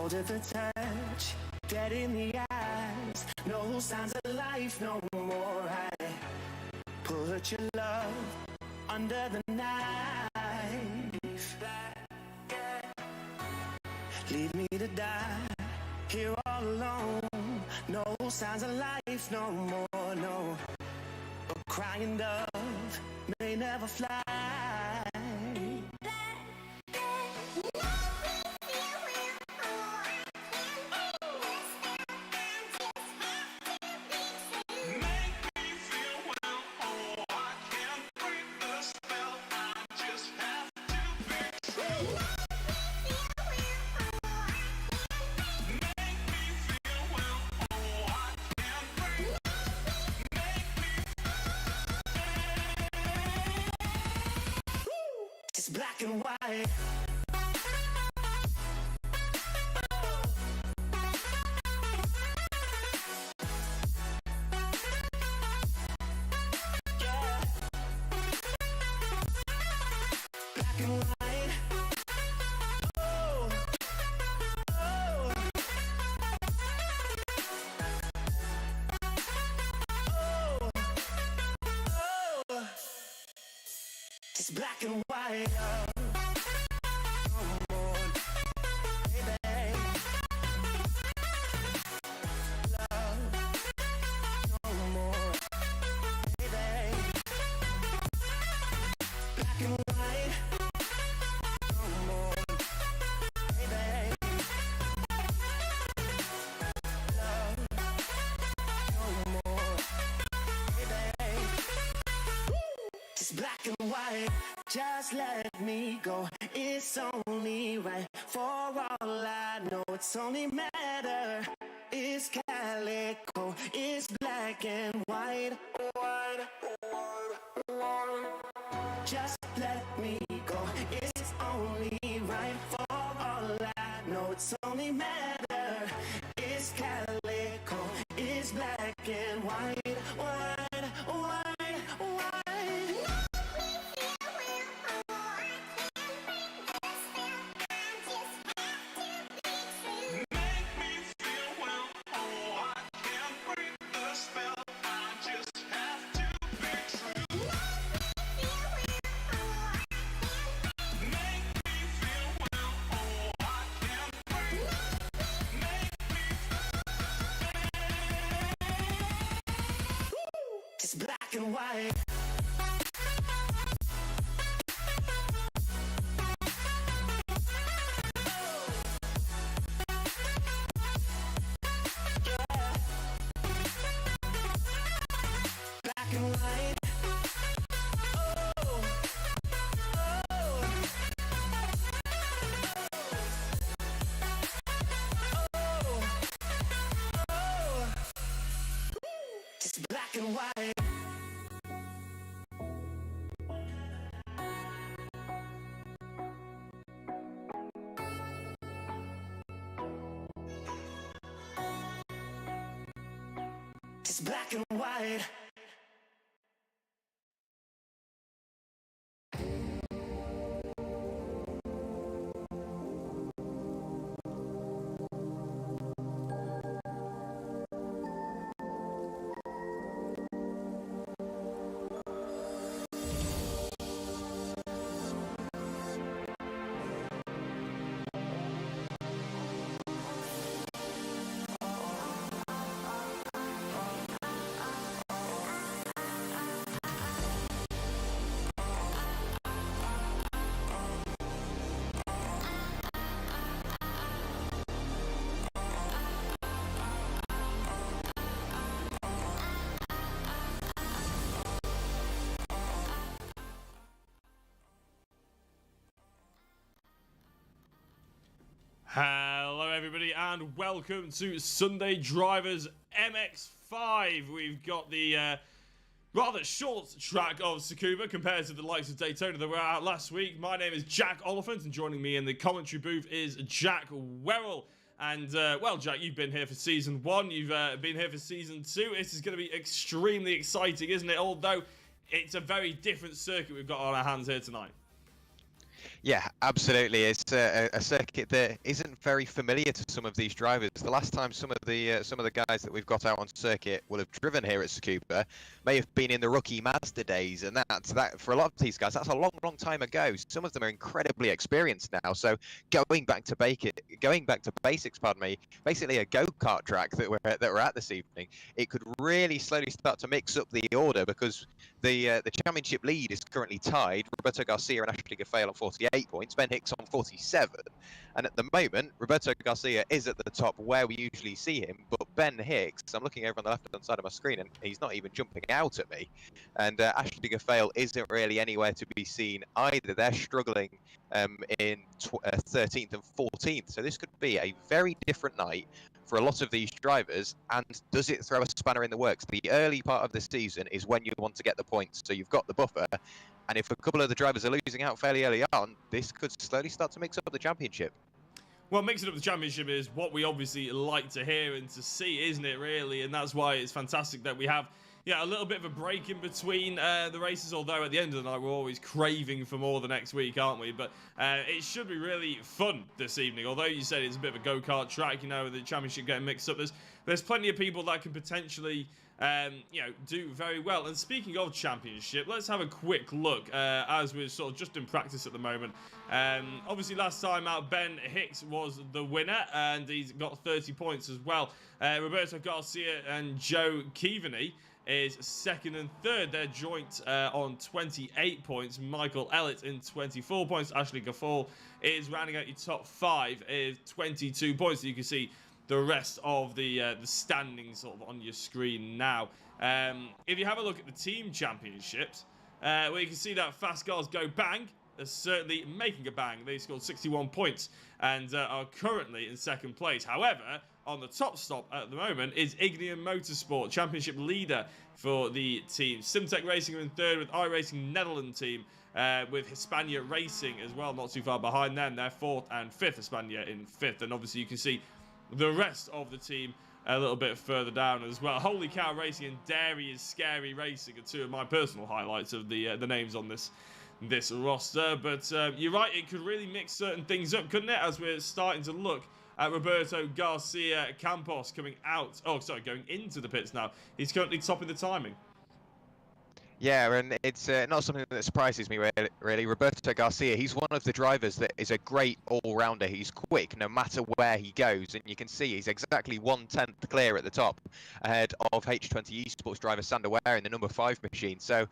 cold at the touch, dead in the eyes, no signs of life no more. I put your love under the knife. Leave me to die here all alone. No signs of life no more, no. A crying dove may never fly. It's black and white. Yeah. Black and white. Oh. Oh. Oh. It's black and white. Black and white, just let me go. It's only right. For all I know, it's only matter. It's calico, it's black and white. White, white, white. Just let me go. It's only right. For all I know, it's only matter. It's calico, it's black and white. White, white, white. It's black and white. Yeah. Black and white. Oh. Oh. Oh. It's black and white. It's black and white. Hello everybody and welcome to Sunday Drivers MX-5. We've got the rather short track of Tsukuba compared to the likes of Daytona that were out last week. My name is Jack Oliphant and joining me in the commentary booth is Jack Werrell. And, well, Jack, you've been here for Season 1, you've been here for Season 2. This is going to be extremely exciting, isn't it? Although it's a very different circuit we've got on our hands here tonight. Yeah, absolutely. It's a circuit that isn't very familiar to some of these drivers. The last time some of the guys that we've got out on circuit will have driven here at Tsukuba may have been in the rookie Mazda days, and that for a lot of these guys, that's a long, long time ago. Some of them are incredibly experienced now. So going back to basics, pardon me, basically a go-kart track that we're at this evening, it could really slowly start to mix up the order because the championship lead is currently tied. Roberto Garcia and Ashley Gafael on 48 points, Ben Hicks on 47. And at the moment, Roberto Garcia is at the top where we usually see him, but Ben Hicks, I'm looking over on the left-hand side of my screen, and he's not even jumping out at me. And Ashley Gafael isn't really anywhere to be seen either. They're struggling in 13th and 14th. So this could be a very different night for a lot of these drivers. And does it throw a spanner in the works? The early part of the season is when you want to get the points, so you've got the buffer. And if a couple of the drivers are losing out fairly early on, this could slowly start to mix up the championship. Well, mixing up the championship is what we obviously like to hear and to see, isn't it, really? And that's why it's fantastic that we have a little bit of a break in between the races, although at the end of the night we're always craving for more the next week, aren't we? But it should be really fun this evening. Although you said it's a bit of a go-kart track, the championship getting mixed up, there's plenty of people that can potentially do very well. And speaking of championship, let's have a quick look as we're sort of just in practice at the moment. Obviously last time out Ben Hicks was the winner and he's got 30 points as well. Roberto Garcia and Joe Keaveney is second and third. They're joint on 28 points. Michael Ellett in 24 points. Ashley Gafael is rounding out your top five is 22 points. So you can see the rest of the standings sort of on your screen now. If you have a look at the team championships, where you can see that Fast Cars Go Bang are certainly making a bang. They scored 61 points and are currently in second place. However, on the top stop at the moment is Ignium Motorsport, championship leader for the team. Simtech Racing are in third with iRacing Netherlands team, with Hispania Racing as well, not too far behind them. They're fourth and fifth, Hispania in fifth. And obviously you can see the rest of the team a little bit further down as well. Holy Cow Racing and Dairy is Scary Racing are two of my personal highlights of the names on this roster. But you're right, it could really mix certain things up, couldn't it? As we're starting to look at Roberto Garcia Campos going into the pits now. He's currently topping the timing. Yeah, and it's not something that surprises me, really. Roberto Garcia, he's one of the drivers that is a great all-rounder. He's quick no matter where he goes, and you can see he's exactly 1/10 clear at the top, ahead of H20 Esports driver Sander Ware in the number 5 machine. So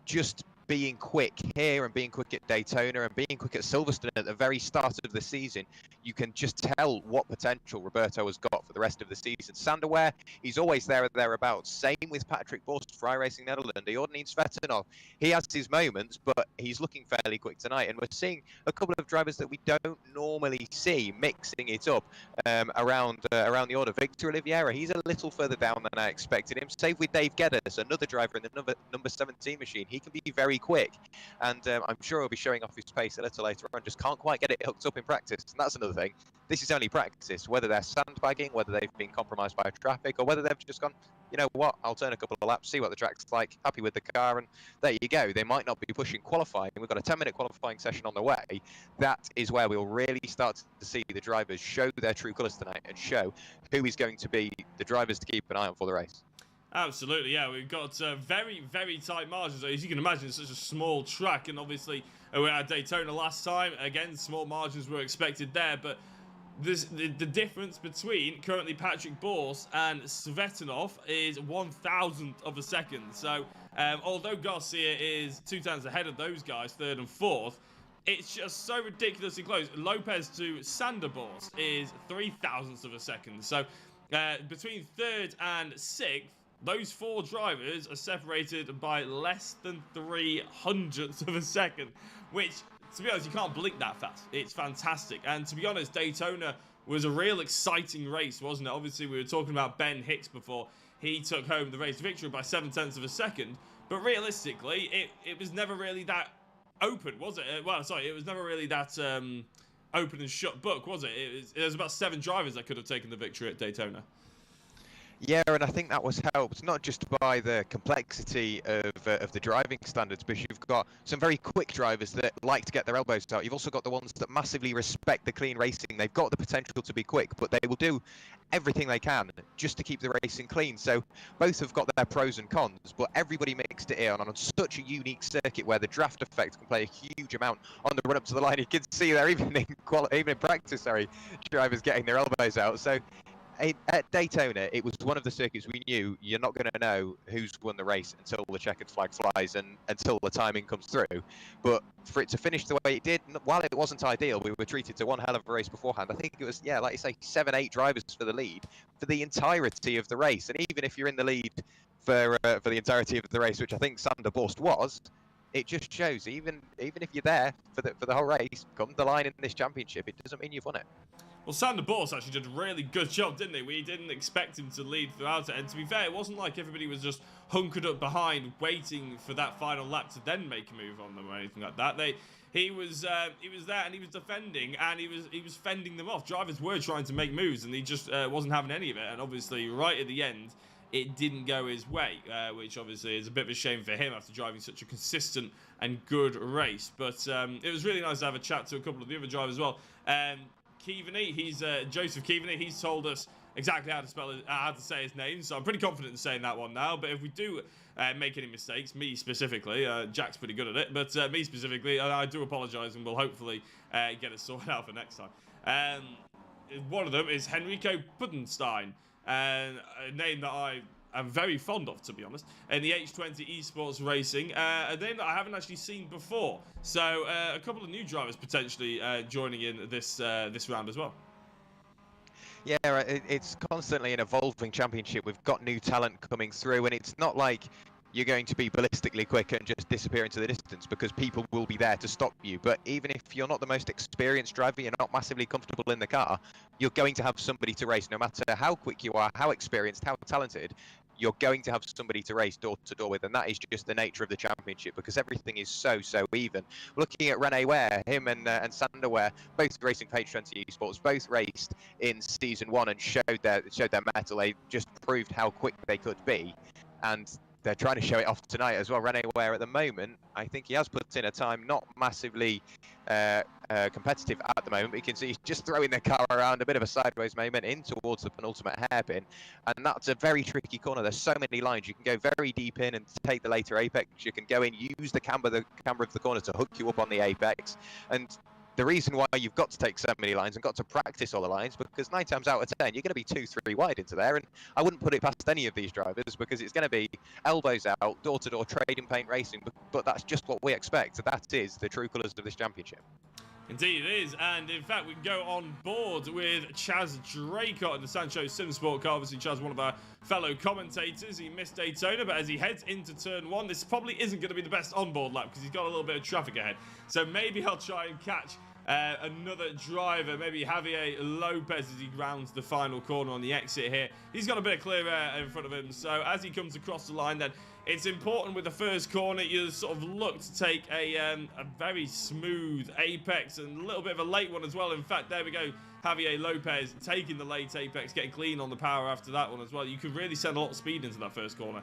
just being quick here and being quick at Daytona and being quick at Silverstone at the very start of the season, you can just tell what potential Roberto has got for the rest of the season. Sander Ware, he's always there or thereabouts. Same with Patrick Borst for iRacing Netherlands. Jordan Svetanov, he has his moments, but he's looking fairly quick tonight. And we're seeing a couple of drivers that we don't normally see mixing it up around the order. Victor Oliveira, he's a little further down than I expected him. Same with Dave Geddes, another driver in the number 17 machine. He can be very quick, and I'm sure he'll be showing off his pace a little later on. Just can't quite get it hooked up in practice, and that's another thing. This is only practice. Whether they're sandbagging, whether they've been compromised by traffic, or whether they've just gone, you know what, I'll turn a couple of laps, see what the track's like, happy with the car, and there you go. They might not be pushing qualifying. We've got a 10-minute qualifying session on the way. That is where we'll really start to see the drivers show their true colours tonight and show who is going to be the drivers to keep an eye on for the race. Absolutely, yeah. We've got very, very tight margins. As you can imagine, it's such a small track, and obviously we were at Daytona last time. Again, small margins were expected there, but the difference between currently Patrick Borst and Svetanov is 1,000th of a second. So, although Garcia is 2 times ahead of those guys, third and fourth, it's just so ridiculously close. Lopez to Sander Borst is 3,000ths of a second. So, between third and sixth, those 4 drivers are separated by less than 300ths of a second, which, to be honest, you can't blink that fast. It's fantastic. And to be honest, Daytona was a real exciting race, wasn't it? Obviously, we were talking about Ben Hicks before. He took home the race victory by 7/10 of a second. But realistically, it was never really that open, was it? Well, sorry, it was never really that open and shut book, was it? There was about 7 drivers that could have taken the victory at Daytona. Yeah, and I think that was helped not just by the complexity of the driving standards, but you've got some very quick drivers that like to get their elbows out. You've also got the ones that massively respect the clean racing. They've got the potential to be quick, but they will do everything they can just to keep the racing clean. So both have got their pros and cons, but everybody mixed it in on such a unique circuit where the draft effect can play a huge amount on the run up to the line. You can see there even in practice, drivers getting their elbows out. So at Daytona, it was one of the circuits we knew you're not going to know who's won the race until the checkered flag flies and until the timing comes through. But for it to finish the way it did, while it wasn't ideal, we were treated to one hell of a race beforehand. I think it was, yeah, like you say, 7, 8 drivers for the lead for the entirety of the race. And even if you're in the lead for the entirety of the race, which I think Sander Borst was, it just shows even if you're there for the whole race, come the line in this championship, it doesn't mean you've won it. Well, Sander Borst actually did a really good job, didn't he? We didn't expect him to lead throughout it. And to be fair, it wasn't like everybody was just hunkered up behind, waiting for that final lap to then make a move on them or anything like that. He was there and he was defending and he was fending them off. Drivers were trying to make moves and he just wasn't having any of it. And obviously, right at the end, it didn't go his way, which obviously is a bit of a shame for him after driving such a consistent and good race. But it was really nice to have a chat to a couple of the other drivers as well. Keaveney, he's Joseph Keaveney. He's told us exactly how to say his name, so I'm pretty confident in saying that one now. But if we do make any mistakes, me specifically, Jack's pretty good at it, but me specifically, I do apologise, and we'll hopefully get it sorted out for next time. One of them is Henrico Pudenstein, a name that I'm very fond of, to be honest, in the H20 esports racing, a name that I haven't actually seen before. So a couple of new drivers potentially joining in this round as well. Yeah, it's constantly an evolving championship. We've got new talent coming through, and it's not like you're going to be ballistically quick and just disappear into the distance, because people will be there to stop you. But even if you're not the most experienced driver, you're not massively comfortable in the car, you're going to have somebody to race. No matter how quick you are, how experienced, how talented, you're going to have somebody to race door to door with, and that is just the nature of the championship, because everything is so even. Looking at Rene Ware, him and Sander Ware, both racing for H20 Esports, both raced in season 1 and showed their mettle. They just proved how quick they could be, and they're trying to show it off tonight as well. Rene Ware at the moment, I think he has put in a time not massively competitive at the moment, but you can see he's just throwing the car around, a bit of a sideways movement in towards the penultimate hairpin, and that's a very tricky corner. There's so many lines. You can go very deep in and take the later apex. You can go in, use the camber of the corner to hook you up on the apex, and the reason why you've got to take so many lines and got to practice all the lines, because 9 times out of 10 you're going to be 2-3 wide into there, and I wouldn't put it past any of these drivers, because it's going to be elbows out, door-to-door trading paint racing, but that's just what we expect. That is the true colours of this championship. Indeed it is, and in fact we can go on board with Chaz Draycott in the Sancho Sim Sport car. Obviously Chaz, one of our fellow commentators, he missed Daytona, but as he heads into turn 1, this probably isn't going to be the best onboard lap because he's got a little bit of traffic ahead. So maybe I'll try and catch another driver, maybe Javier Lopez, as he rounds the final corner on the exit here. He's got a bit of clear air in front of him, so as he comes across the line, then it's important with the first corner you sort of look to take a very smooth apex and a little bit of a late one as well. In fact, there we go, Javier Lopez taking the late apex, getting clean on the power after that one as well. You could really send a lot of speed into that first corner.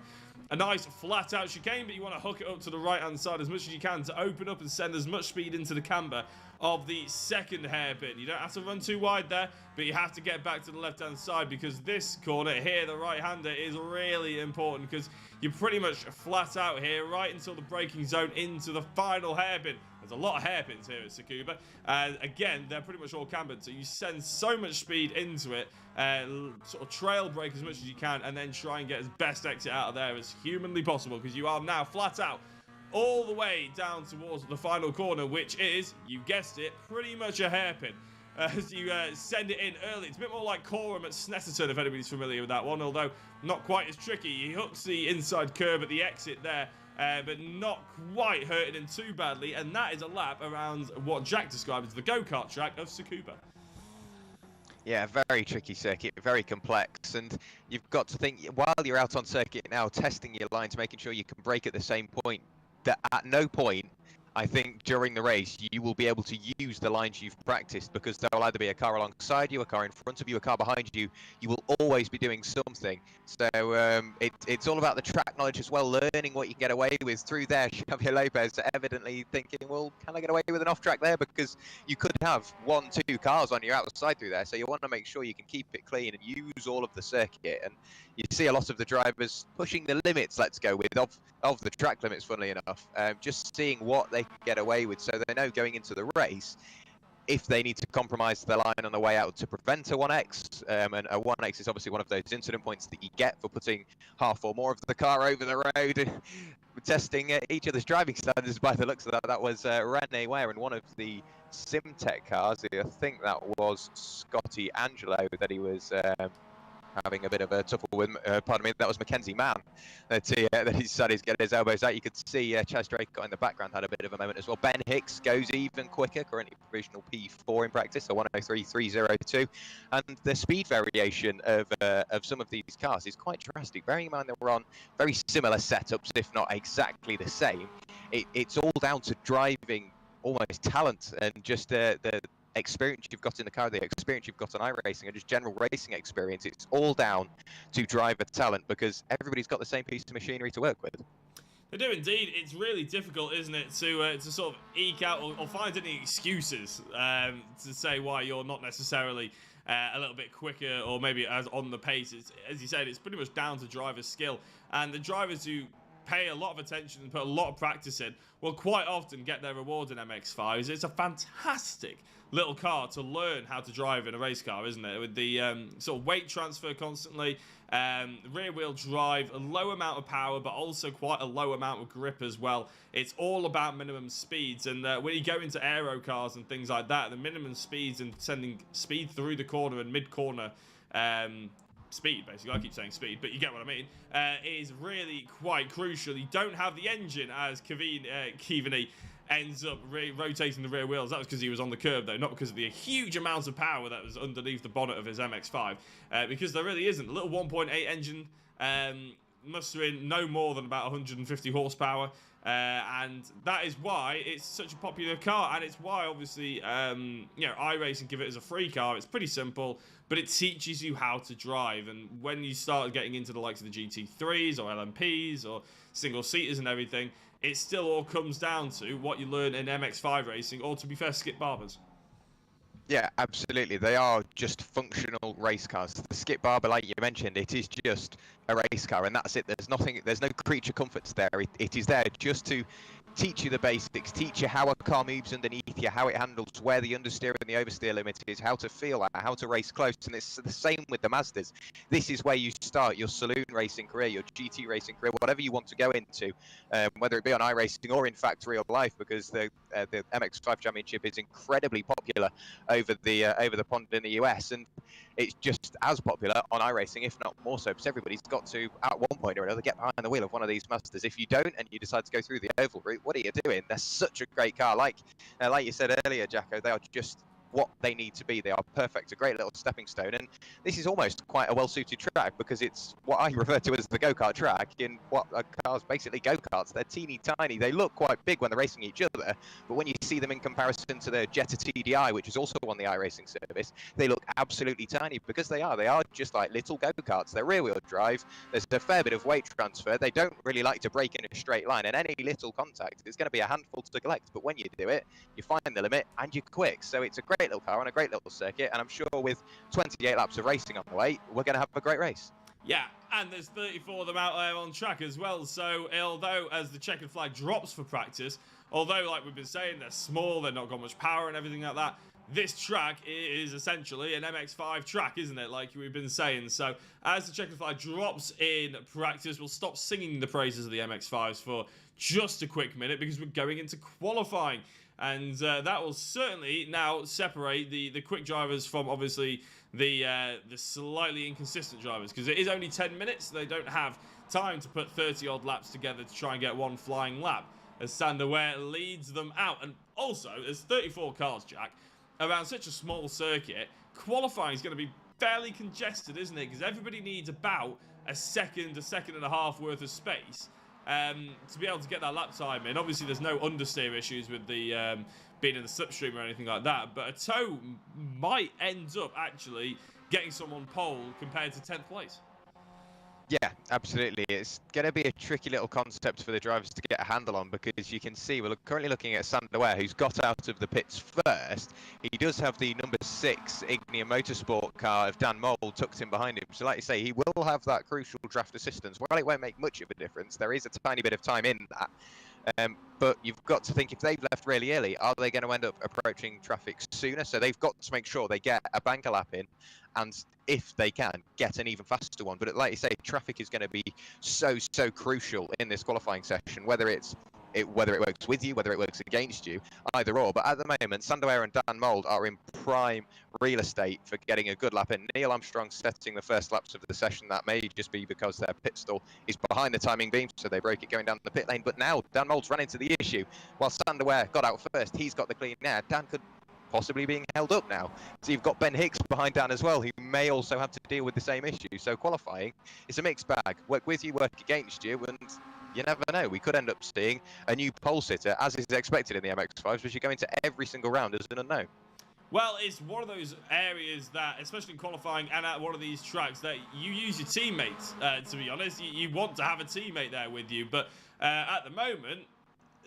A nice flat out chicane, but you want to hook it up to the right hand side as much as you can to open up and send as much speed into the camber of the second hairpin. You don't have to run too wide there, but you have to get back to the left hand side, because this corner here, the right hander, is really important, because you're pretty much flat out here right until the braking zone into the final hairpin. There's a lot of hairpins here at Tsukuba, and again, they're pretty much all cambered, so you send so much speed into it, sort of trail brake as much as you can, and then try and get as best exit out of there as humanly possible, because you are now flat out all the way down towards the final corner, which is, you guessed it, pretty much a hairpin. As you send it in early. It's a bit more like Coram at Snetterton, if anybody's familiar with that one, although not quite as tricky. He hooks the inside curve at the exit there, but not quite hurting him too badly, and that is a lap around what Jack described as the go-kart track of Tsukuba. Yeah, very tricky circuit, very complex, and you've got to think, while you're out on circuit now, testing your lines, making sure you can brake at the same point, that at no point I think during the race, you will be able to use the lines you've practiced, because there will either be a car alongside you, a car in front of you, a car behind you. You will always be doing something. So it's all about the track knowledge as well, learning what you get away with. Through there, Xavier Lopez evidently thinking, well, can I get away with an off-track there? Because you could have 1, 2 cars on your outside through there. So you want to make sure you can keep it clean and use all of the circuit. And you see a lot of the drivers pushing the limits, let's go with, of the track limits, funnily enough, just seeing what they can get away with, so they know going into the race if they need to compromise the line on the way out to prevent a 1x. And a 1x is obviously one of those incident points that you get for putting half or more of the car over the road. Testing each other's driving standards by the looks of that. That was Rene Ware in one of the Simtech cars. I think that was Scotty Angelo that he was having a bit of a tuffle with, pardon me, that was Mackenzie Mann that he decided to get his elbows out. You could see Chaz Drake in the background had a bit of a moment as well. Ben Hicks goes even quicker, currently provisional P4 in practice, so 103.302. And the speed variation of some of these cars is quite drastic, bearing in mind that we're on very similar setups, if not exactly the same. It's all down to driving almost talent and just the experience you've got in the car, the experience you've got on iRacing, and just general racing experience. It's all down to driver talent, because everybody's got the same piece of machinery to work with. They do indeed. It's really difficult, isn't it, to sort of eke out or find any excuses to say why you're not necessarily a little bit quicker or maybe as on the pace. It's, as you said, it's pretty much down to driver's skill, and the drivers who pay a lot of attention and put a lot of practice in will quite often get their reward in MX-5s. It's a fantastic little car to learn how to drive in a race car, isn't it? With the sort of weight transfer constantly, rear wheel drive, a low amount of power, but also quite a low amount of grip as well. It's all about minimum speeds, and when you go into aero cars and things like that, the minimum speeds and sending speed through the corner and mid-corner speed, basically, I keep saying speed, but you get what I mean, is really quite crucial. You don't have the engine, as Kevini ends up rotating the rear wheels. That was because he was on the curb, though, not because of the huge amounts of power that was underneath the bonnet of his MX-5, because there really isn't. A little 1.8 engine, mustering no more than about 150 horsepower, and that is why it's such a popular car, and it's why, obviously, you know, iRacing give it as a free car. It's pretty simple, but it teaches you how to drive, and when you start getting into the likes of the GT3s or LMPs or single-seaters and everything, it still all comes down to what you learn in MX-5 racing, or, to be fair, Skip Barbers. Yeah, absolutely. They are just functional race cars. The Skip Barber, like you mentioned, it is just a race car, and that's it. There's no creature comforts there. It is there just to teach you the basics, teach you how a car moves underneath you, how it handles, where the understeer and the oversteer limit is, how to feel that, how to race close. And it's the same with the Mazdas. This is where you start your saloon racing career, your GT racing career, whatever you want to go into, whether it be on iRacing or in fact real life, because the MX-5 Championship is incredibly popular over the pond in the US, and it's just as popular on iRacing, if not more so, because everybody's got to, at one point or another, get behind the wheel of one of these Mazdas. If you don't, and you decide to go through the oval route, what are you doing? They're such a great car. Like you said earlier, Jacko, they are just what they need to be. They are perfect, a great little stepping stone, and this is almost quite a well-suited track, because it's what I refer to as the go-kart track, in what are cars basically go-karts. They're teeny tiny. They look quite big when they're racing each other, but when you see them in comparison to the Jetta TDI, which is also on the iRacing service, they look absolutely tiny, because they are just like little go-karts. They're rear-wheel drive. There's a fair bit of weight transfer. They don't really like to break in a straight line, and any little contact is going to be a handful to collect, but when you do it, you find the limit and you're quick. So it's a great little car on a great little circuit, and I'm sure with 28 laps of racing on the way, we're going to have a great race. Yeah, and there's 34 of them out there on track as well, so although as the checkered flag drops for practice, although, like we've been saying, they're small, they've not got much power and everything like that, this track is essentially an MX-5 track, isn't it, like we've been saying. So as the checkered flag drops in practice, we'll stop singing the praises of the MX-5s for just a quick minute, because we're going into qualifying. And that will certainly now separate the quick drivers from, obviously, the slightly inconsistent drivers, because it is only 10 minutes. They don't have time to put 30-odd laps together to try and get one flying lap, as Sander Ware leads them out. And also, there's 34 cars, Jack, around such a small circuit. Qualifying is going to be fairly congested, isn't it? Because everybody needs about a second and a half worth of space to be able to get that lap time in. Obviously, there's no understeer issues with the being in the slipstream or anything like that, but a tow might end up actually getting someone pole compared to 10th place. Yeah, absolutely. It's going to be a tricky little concept for the drivers to get a handle on, because you can see we're currently looking at Sander Ware, who's got out of the pits first. He does have the number 6 Ignia Motorsport car of Dan Mould tucked in behind him. So like you say, he will have that crucial draft assistance. While it won't make much of a difference, there is a tiny bit of time in that. But you've got to think, if they've left really early, are they going to end up approaching traffic sooner? So they've got to make sure they get a banker lap in, and if they can, get an even faster one. But like you say, traffic is going to be so crucial in this qualifying session, whether it works with you, whether it works against you, either or. But at the moment, Sander Ware and Dan Mould are in prime real estate for getting a good lap in. Neil Armstrong setting the first laps of the session. That may just be because their pit stall is behind the timing beam, so they broke it going down the pit lane. But now Dan Mould's run into the issue. While Sander Ware got out first, he's got the clean air. Dan could possibly being held up now. So you've got Ben Hicks behind Dan as well, who may also have to deal with the same issue. So qualifying, it's a mixed bag. Work with you, work against you, and you never know. We could end up seeing a new pole sitter, as is expected in the MX-5s, which you go into every single round as an unknown. Well, it's one of those areas that, especially in qualifying and at one of these tracks, that you use your teammates, to be honest. You want to have a teammate there with you, but at the moment,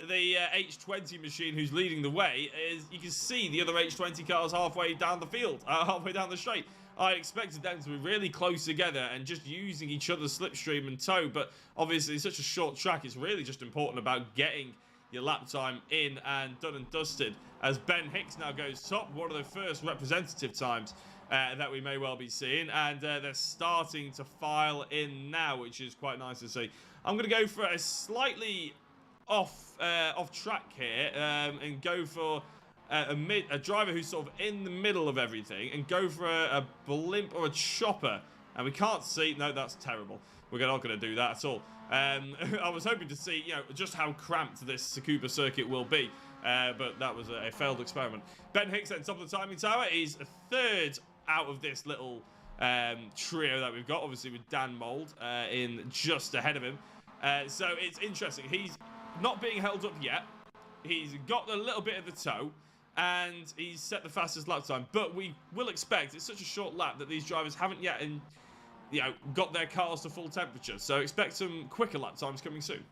the H20 machine who's leading the way is, you can see the other H20 cars halfway down the field, halfway down the straight. I expected them to be really close together and just using each other's slipstream and tow, but obviously it's such a short track, it's really just important about getting your lap time in and done and dusted. As Ben Hicks now goes top, one of the first representative times that we may well be seeing, and they're starting to file in now, which is quite nice to see. I'm going to go for a slightly off track here and go for a driver who's sort of in the middle of everything, and go for a blimp or a chopper. And we can't see. No, that's terrible. We're not going to do that at all. I was hoping to see, just how cramped this Tsukuba circuit will be, but that was a failed experiment. Ben Hicks at the top of the timing tower. He's a third out of this little trio that we've got, obviously with Dan Mould in just ahead of him. So it's interesting. He's not being held up yet. He's got a little bit of the tow, and he's set the fastest lap time. But we will expect, it's such a short lap that these drivers haven't yet got their cars to full temperature. So expect some quicker lap times coming soon.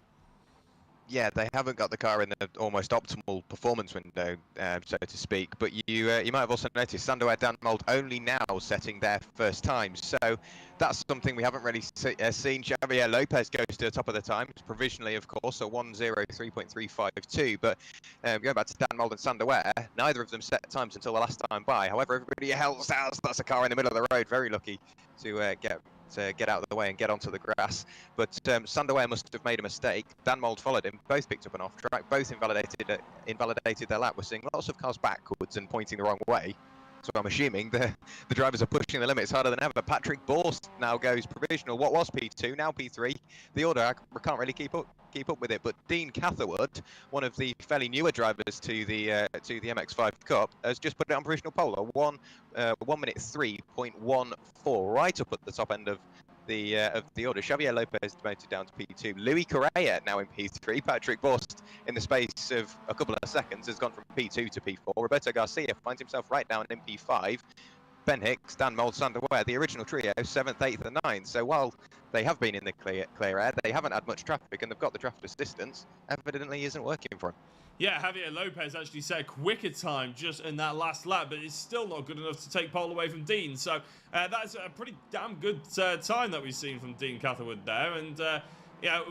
Yeah, they haven't got the car in the almost optimal performance window, so to speak. But you might have also noticed Sander Ware, Dan Mould only now setting their first times. So that's something we haven't really seen. Javier Lopez goes to the top of the times, provisionally, of course, so 1:03.352. But going back to Dan Mould and Sander Ware, neither of them set times until the last time by. However, everybody else has. That's a car in the middle of the road. Very lucky to get out of the way and get onto the grass. But Sander Ware must have made a mistake. Dan Mould followed him. Both picked up an off track. Both invalidated their lap. We're seeing lots of cars backwards and pointing the wrong way. So I'm assuming the drivers are pushing the limits harder than ever. Patrick Borst now goes provisional. What was P2, now P3. The order, I can't really keep up with it. But Dean Catherwood, one of the fairly newer drivers to the MX-5 Cup, has just put it on provisional pole. 1 minute 3.14, right up at the top end of the order. Xavier Lopez demoted down to P2. Louis Correa now in P3. Patrick Borst, in the space of a couple of seconds, has gone from P2 to P4. Roberto Garcia finds himself right down in P5. Ben Hicks, Dan Mould, Sander Ware, the original trio, 7th, 8th and 9th. So while they have been in the clear air, they haven't had much traffic, and they've got the draft assistance. Evidently isn't working for them. Yeah, Javier Lopez actually set a quicker time just in that last lap, but it's still not good enough to take pole away from Dean. So that's a pretty damn good time that we've seen from Dean Catherwood there. And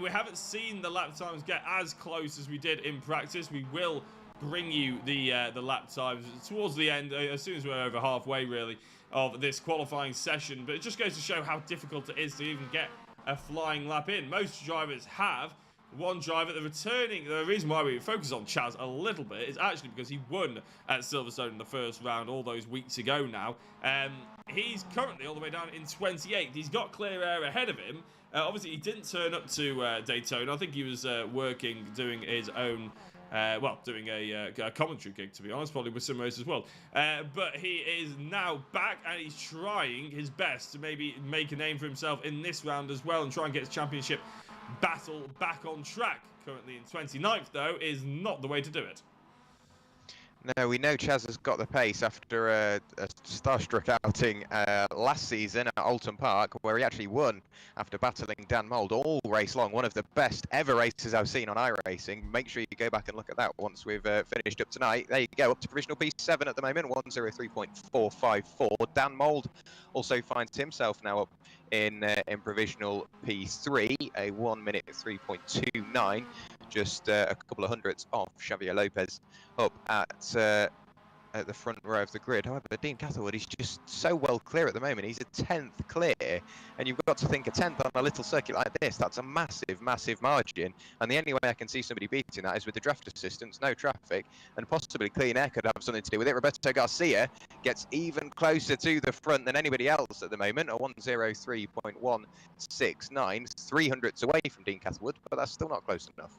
we haven't seen the lap times get as close as we did in practice. We will bring you the lap times towards the end, as soon as we're over halfway, really, of this qualifying session. But it just goes to show how difficult it is to even get a flying lap in. Most drivers have. One driver, the reason why we focus on Chaz a little bit is actually because he won at Silverstone in the first round all those weeks ago now. He's currently all the way down in 28th. He's got clear air ahead of him. Obviously, he didn't turn up to Daytona. I think he was working, doing his own, doing a commentary gig, to be honest, probably with some race as well. But he is now back, and he's trying his best to maybe make a name for himself in this round as well and try and get his championship battle back on track. Currently in 29th, though, is not the way to do it. No, we know Chaz has got the pace after a starstruck outing last season at Alton Park, where he actually won after battling Dan Mould all race long. One of the best ever races I've seen on iRacing. Make sure you go back and look at that once we've finished up tonight. There you go, up to provisional P7 at the moment, 103.454. Dan Mould also finds himself now up in provisional P3, a 1 minute 3.29, just a couple of hundredths off Xavier Lopez up at the front row of the grid. However, Dean Catherwood is just so well clear at the moment. He's a 10th clear, and you've got to think a 10th on a little circuit like this, that's a massive, massive margin. And the only way I can see somebody beating that is with the draft assistance, no traffic, and possibly clean air could have something to do with it. Roberto Garcia gets even closer to the front than anybody else at the moment, a 103.169, 300ths away from Dean Catherwood, but that's still not close enough.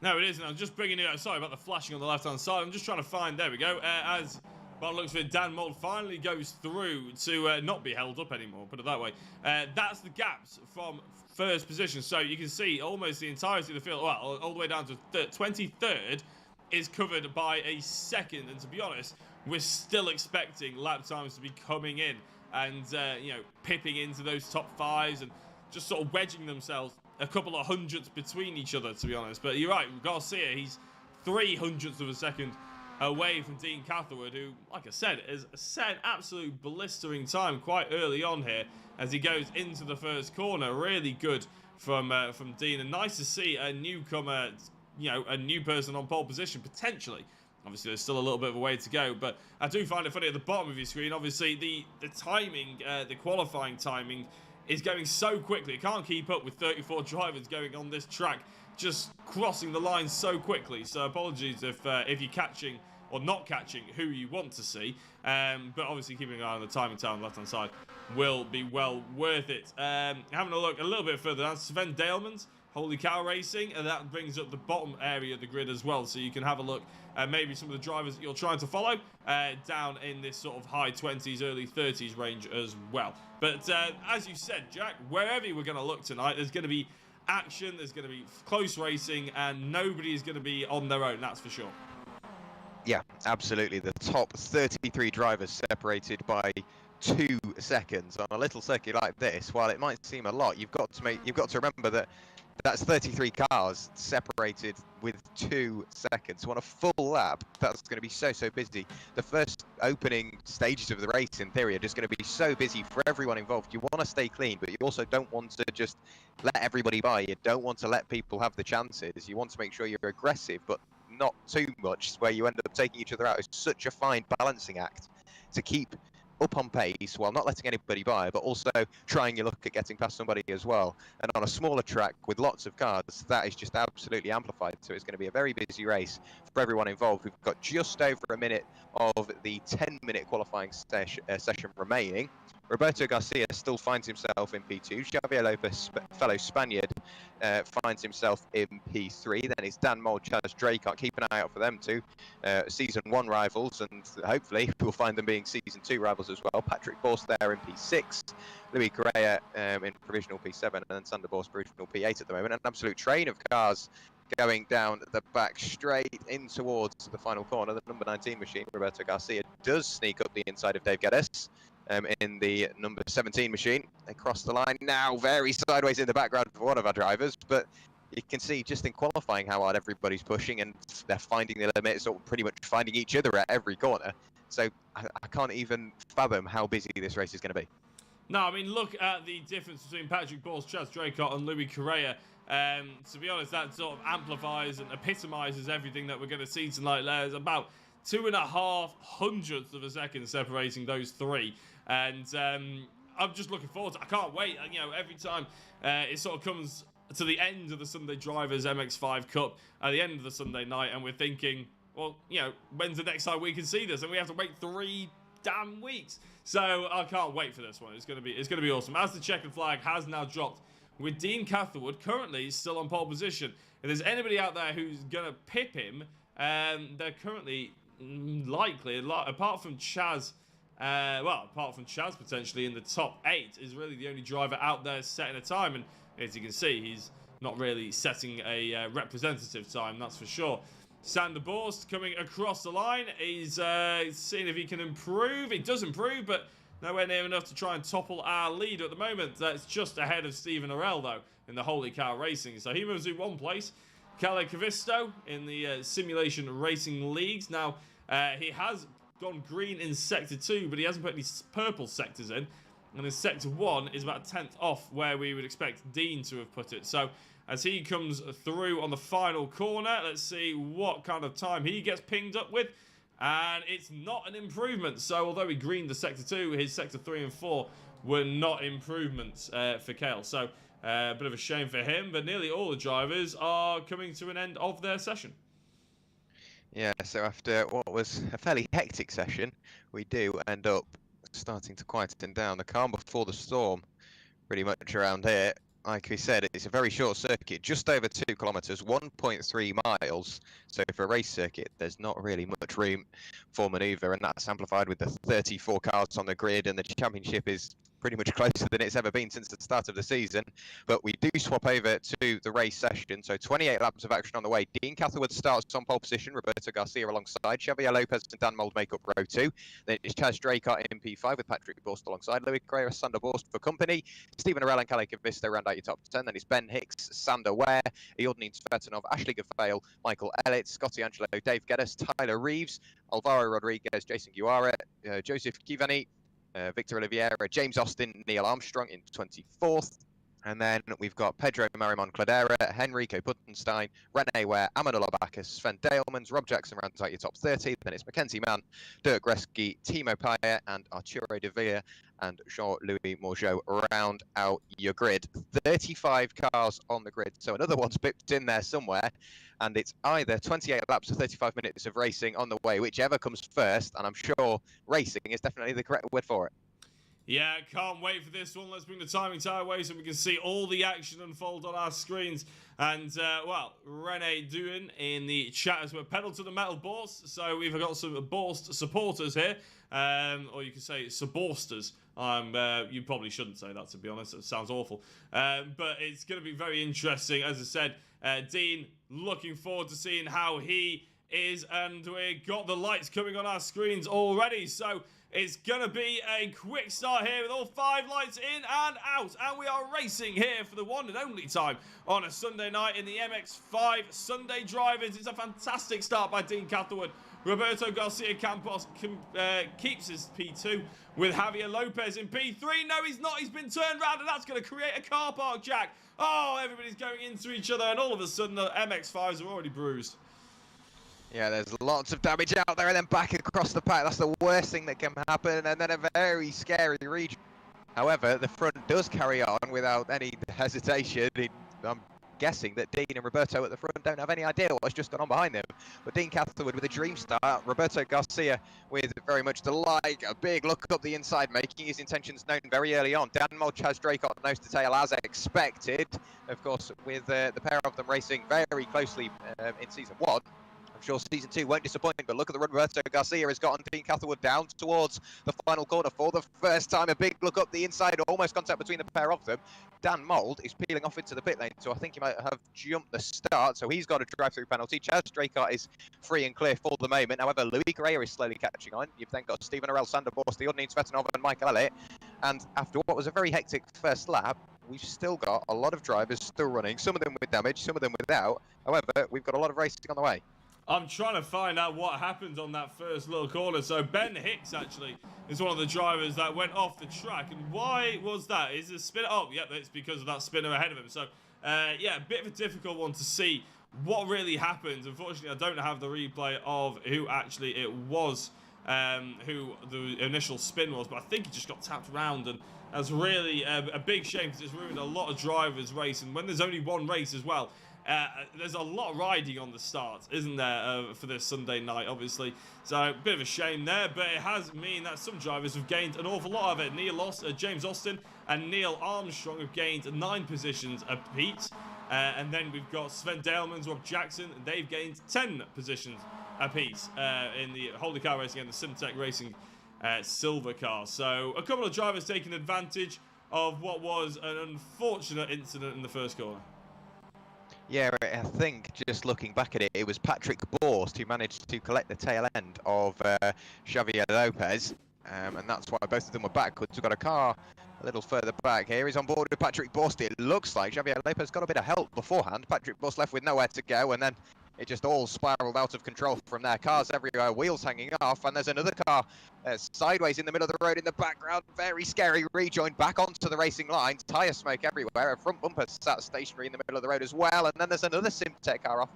No, it isn't. I'm just bringing it out. Sorry about the flashing on the left-hand side. I'm just trying to find... There we go. As by the looks of it, Dan Mould finally goes through to not be held up anymore, put it that way. That's the gaps from first position. So you can see almost the entirety of the field, well, all the way down to 23rd, is covered by a second. And to be honest, we're still expecting lap times to be coming in and, you know, pipping into those top fives and just sort of wedging themselves a couple of hundredths between each other, to be honest. But you're right, Garcia, he's 300ths of a second away from Dean Catherwood, who, like I said, has set absolute blistering time quite early on here as he goes into the first corner. Really good from Dean, and nice to see a newcomer, you know, a new person on pole position, potentially. Obviously, there's still a little bit of a way to go, but I do find it funny at the bottom of your screen, obviously, the timing, the qualifying timing is going so quickly. It can't keep up with 34 drivers going on this track, just crossing the line so quickly. So apologies if you're catching or not catching who you want to see. But obviously keeping an eye on the timing tower on the left-hand side will be well worth it. Having a look a little bit further down, Sven Daleman's Holy Cow Racing, and that brings up the bottom area of the grid as well, so you can have a look at maybe some of the drivers that you're trying to follow down in this sort of high 20s, early 30s range as well. But as you said, Jack, wherever we're going to look tonight, there's going to be action, there's going to be close racing, and nobody is going to be on their own, that's for sure. Yeah, absolutely. The top 33 drivers separated by 2 seconds on a little circuit like this. While it might seem a lot, you've got to remember that that's 33 cars separated with 2 seconds. So on a full lap, that's going to be so busy. The first opening stages of the race, in theory, are just going to be so busy for everyone involved. You want to stay clean, but you also don't want to just let everybody by. You don't want to let people have the chances. You want to make sure you're aggressive, but not too much, where you end up taking each other out. It's such a fine balancing act to keep up on pace while not letting anybody by, but also trying your luck at getting past somebody as well. And on a smaller track with lots of cars, that is just absolutely amplified. So it's going to be a very busy race for everyone involved. We've got just over a minute of the 10-minute qualifying session remaining. Roberto Garcia still finds himself in P2. Xavier Lopez, fellow Spaniard, finds himself in P3. Then it's Dan Mould, Chaz Draycott. Keep an eye out for them too. Season 1 rivals, and hopefully we'll find them being Season 2 rivals as well. Patrick Borst there in P6. Louis Correa in provisional P7, and then Sander Borst provisional P8 at the moment. An absolute train of cars going down the back straight in towards the final corner. The number 19 machine, Roberto Garcia, does sneak up the inside of Dave Geddes. In the number 17 machine. They cross the line now, very sideways in the background for one of our drivers, but you can see just in qualifying how hard everybody's pushing, and they're finding the limits, or pretty much finding each other at every corner. So I can't even fathom how busy this race is going to be. No, I mean, look at the difference between Patrick Borst, Chaz Draycott and Louis Correa. To be honest, that sort of amplifies and epitomizes everything that we're going to see tonight. There's about 2.5 hundredths of a second separating those three. And I'm just looking forward to it. I can't wait. You know, every time it sort of comes to the end of the Sunday Drivers MX-5 Cup, at the end of the Sunday night, and we're thinking, well, you know, when's the next time we can see this? And we have to wait 3 damn weeks. So I can't wait for this one. It's gonna be awesome. As the checkered flag has now dropped, with Dean Catherwood currently still on pole position. If there's anybody out there who's gonna pip him, they're currently likely, apart from Chaz. Apart from Chaz potentially in the top 8, is really the only driver out there setting a time. And as you can see, he's not really setting a representative time, that's for sure. Sander Borst coming across the line. He's seeing if he can improve. He does improve, but nowhere near enough to try and topple our lead at the moment. That's just ahead of Stephen Orell, though, in the Holy Cow Racing. So he moves in one place. Kalle Kavisto in the Simulation Racing Leagues. Now, he has gone green in Sector 2, but he hasn't put any purple sectors in. And in Sector 1 is about a 10th off where we would expect Dean to have put it. So as he comes through on the final corner, let's see what kind of time he gets pinged up with. And it's not an improvement. So although he greened the Sector 2, his Sector 3 and 4 were not improvements for Kale. So a bit of a shame for him, but nearly all the drivers are coming to an end of their session. Yeah, so after what was a fairly hectic session, we do end up starting to quieten down. The calm before the storm, pretty much around here. Like we said, it's a very short circuit, just over 2 kilometers, 1.3 miles. So for a race circuit, there's not really much room for maneuver, and that's amplified with the 34 cars on the grid, and the championship is pretty much closer than it's ever been since the start of the season. But we do swap over to the race session. So 28 laps of action on the way. Dean Catherwood starts on pole position. Roberto Garcia alongside. Xavier Lopez and Dan Mould make up row 2. Then it's Chaz Draycott in P5 with Patrick Borst alongside. Louis Carrera, Sander Borst for company. Stephen Orell and Kalle Kavisto round out your top 10. Then it's Ben Hicks, Sander Ware, Iordine Svetanov, Ashley Gafale, Michael Ellett, Scotty Angelo, Dave Geddes, Tyler Reeves, Alvaro Rodriguez, Jason Guara, Joseph Kivani, Victor Oliveira, James Austin, Neil Armstrong in 24th. And then we've got Pedro Marimon Cladera, Henrico Puttenstein, Rene Ware, Amadou Bacchus, Sven Dalemans, Rob Jackson rounds out your top 30. Then it's Mackenzie Mann, Dirk Gretzky, Timo Paya, and Arturo de Villa and Jean-Louis Morgeau round out your grid. 35 cars on the grid, so another one's bipped in there somewhere. And it's either 28 laps or 35 minutes of racing on the way, whichever comes first. And I'm sure racing is definitely the correct word for it. Yeah, can't wait for this one. Let's bring the timing tower away so we can see all the action unfold on our screens. And, well, Rene Doohan in the chat as well. Pedal to the metal, Borst. So we've got some Borst supporters here. Or you could say Saborsters. You probably shouldn't say that, to be honest. It sounds awful. But it's going to be very interesting. As I said, Dean, looking forward to seeing how he is. And we've got the lights coming on our screens already. So it's going to be a quick start here with all 5 lights in and out. And we are racing here for the one and only time on a Sunday night in the MX-5 Sunday Drivers. It's a fantastic start by Dean Catherwood. Roberto Garcia Campos keeps his P2 with Javier Lopez in P3. No, he's not. He's been turned around, and that's going to create a car park, Jack. Oh, everybody's going into each other, and all of a sudden the MX-5s are already bruised. Yeah, there's lots of damage out there and then back across the pack. That's the worst thing that can happen, and then a very scary region. However, the front does carry on without any hesitation. I'm guessing that Dean and Roberto at the front don't have any idea what's just gone on behind them. But Dean Catherwood with a dream start, Roberto Garcia with very much the like, a big look up the inside, making his intentions known very early on. Dan Mould, Chaz Draycott nose to tail as expected. Of course, with the pair of them racing very closely in Season 1. I'm sure Season 2 won't disappoint, but look at the run Roberto Garcia has gotten Dean Catherwood down towards the final corner for the first time. A big look up the inside, almost contact between the pair of them. Dan Mould is peeling off into the pit lane, so I think he might have jumped the start, so he's got a drive-through penalty. Chaz Draycott is free and clear for the moment. However, Louis Correa is slowly catching on. You've then got Stephen Orell, Sander Borst, Iordine Svetanov and Michael Ellett. And after what was a very hectic first lap, we've still got a lot of drivers still running, some of them with damage, some of them without. However, we've got a lot of racing on the way. I'm trying to find out what happened on that first little corner. So Ben Hicks actually is one of the drivers that went off the track. And why was that? Is the spinner? Oh, yeah, it's because of that spinner ahead of him. So, yeah, a bit of a difficult one to see what really happened. Unfortunately, I don't have the replay of who actually it was, who the initial spin was. But I think he just got tapped around. And that's really a big shame because it's ruined a lot of drivers' race. And when there's only one race as well, there's a lot riding on the start, isn't there, for this Sunday night, obviously. So, a bit of a shame there, but it has mean that some drivers have gained an awful lot of it. James Austin and Neil Armstrong have gained 9 positions apiece. And then we've got Sven Dalemans, Rob Jackson, and they've gained 10 positions apiece in the Holy Cow Racing and the Simtech Racing Silver Car. So, a couple of drivers taking advantage of what was an unfortunate incident in the first corner. Yeah, I think just looking back at it, it was Patrick Borst who managed to collect the tail end of Xavier Lopez, and that's why both of them were backwards. We've got a car a little further back here. He's on board with Patrick Borst. It looks like Xavier Lopez got a bit of help beforehand. Patrick Borst left with nowhere to go, and then it just all spiraled out of control from there. Cars everywhere, wheels hanging off, and there's another car sideways in the middle of the road in the background. Very scary rejoin back onto the racing lines. Tyre smoke everywhere. A front bumper sat stationary in the middle of the road as well. And then there's another Simtech car off.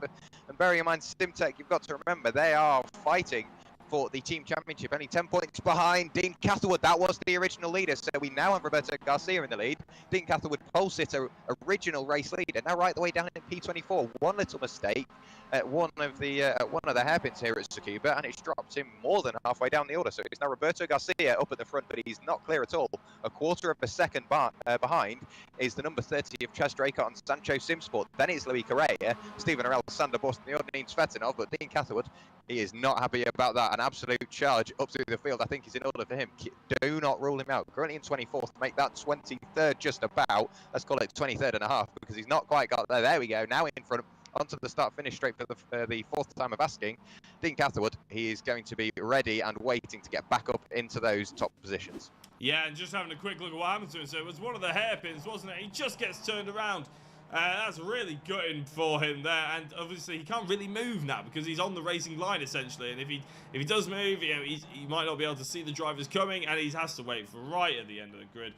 And bearing in mind, Simtech, you've got to remember, they are fighting for the team championship, only 10 points behind Dean Catherwood. That was the original leader, so we now have Roberto Garcia in the lead. Dean Catherwood, pole sitter, original race leader, now right the way down in P24. One little mistake at one of the hairpins here at Tsukuba, and it's dropped him more than halfway down the order. So it's now Roberto Garcia up at the front, but he's not clear at all. A quarter of a second behind is the number 30 of Chaz Draycott and Sancho Simsport. Then it's Louis Correa, Stephen Arell, Sander Bost, and the Ordine Svetinov, but Dean Catherwood, he is not happy about that. An absolute charge up through the field, I think, is in order for him. Do not rule him out. Currently in 24th, to make that 23rd just about. Let's call it 23rd and a half, because he's not quite got there. There we go. Now in front, onto the start-finish straight for the fourth time of asking. Dean Catherwood, he is going to be ready and waiting to get back up into those top positions. Yeah, and just having a quick look at what happened to him. So it was one of the hairpins, wasn't it? He just gets turned around. That's really gutting for him there, and obviously he can't really move now because he's on the racing line essentially. And if he does move, you know, he might not be able to see the drivers coming, and he has to wait for right at the end of the grid.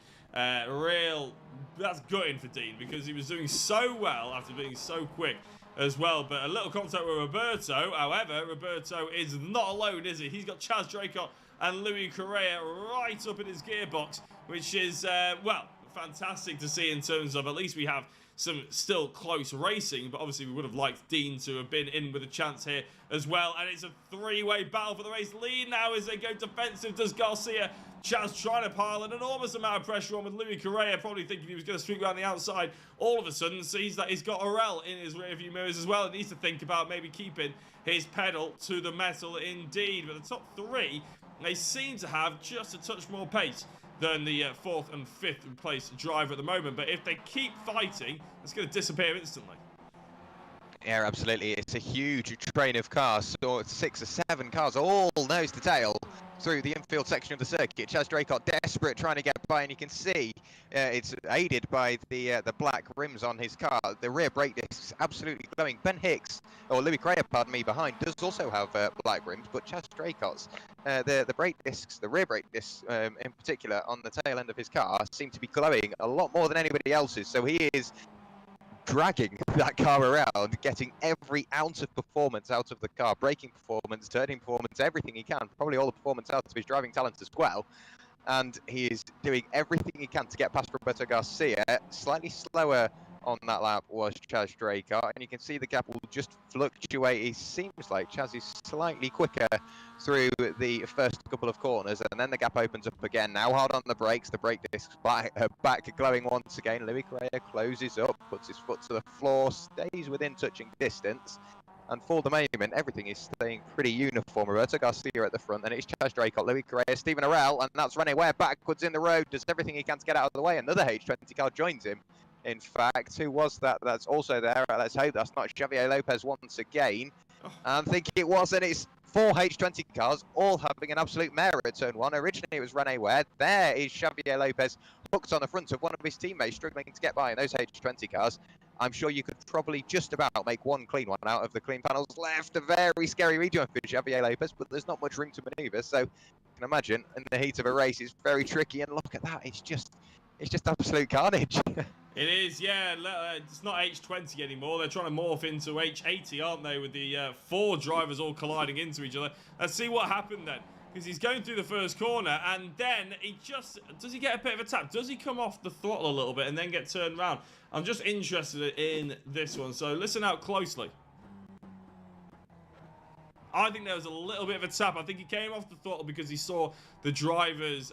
That's gutting for Dean because he was doing so well after being so quick as well. But a little contact with Roberto. However, Roberto is not alone, is he? He's got Chaz Draycott and Louis Correa right up in his gearbox, which is well, fantastic to see in terms of at least we have some still close racing, but obviously we would have liked Dean to have been in with a chance here as well. And it's a three-way battle for the race lead now as they go defensive. Does Garcia. Chaz trying to pile an enormous amount of pressure on with Louis Correa, probably thinking he was going to sweep around the outside. All of a sudden sees that he's got Arell in his rearview mirrors as well, and needs to think about maybe keeping his pedal to the metal indeed. But the top three, they seem to have just a touch more pace than the 4th and 5th place driver at the moment. But if they keep fighting, it's going to disappear instantly. Yeah, absolutely. It's a huge train of cars, so 6 or 7 cars, all nose to tail through the infield section of the circuit. Chaz Draycott desperate trying to get by, and you can see it's aided by the black rims on his car. The rear brake discs absolutely glowing. Ben Hicks, or Louis Correa, pardon me, behind does also have black rims, but Chaz Draycott's the brake discs, the rear brake discs in particular on the tail end of his car seem to be glowing a lot more than anybody else's. So he is dragging that car around, getting every ounce of performance out of the car, braking performance, turning performance, everything he can, probably all the performance out of his driving talents as well. And he is doing everything he can to get past Roberto Garcia. Slightly slower on that lap was Chaz Draycott, and you can see the gap will just fluctuate. It seems like Chaz is slightly quicker through the first couple of corners, and then the gap opens up again. Now hard on the brakes, the brake discs back glowing once again. Louis Correa closes up, puts his foot to the floor, stays within touching distance, and for the moment everything is staying pretty uniform. Roberto Garcia at the front, and it's Chaz Draycott, Louis Correa, Stephen Arell, and that's Rene Ware backwards in the road, does everything he can to get out of the way. Another H20 car joins him. In fact, who was that? That's also there. Let's hope that's not Xavier Lopez once again. I think it was, and it's 4 H20 cars, all having an absolute mare at turn 1. Originally it was Rene Ware. There is Xavier Lopez hooked on the front of one of his teammates, struggling to get by in those H20 cars. I'm sure you could probably just about make one clean one out of the clean panels left. A very scary rejoin for Xavier Lopez, but there's not much room to manoeuvre. So you can imagine in the heat of a race, it's very tricky. And look at that, it's just absolute carnage. It is, yeah. It's not H20 anymore. They're trying to morph into H80, aren't they, with the 4 drivers all colliding into each other. Let's see what happened then, because he's going through the first corner, and then does he get a bit of a tap? Does he come off the throttle a little bit and then get turned around? I'm just interested in this one, so listen out closely. I think there was a little bit of a tap. I think he came off the throttle because he saw the drivers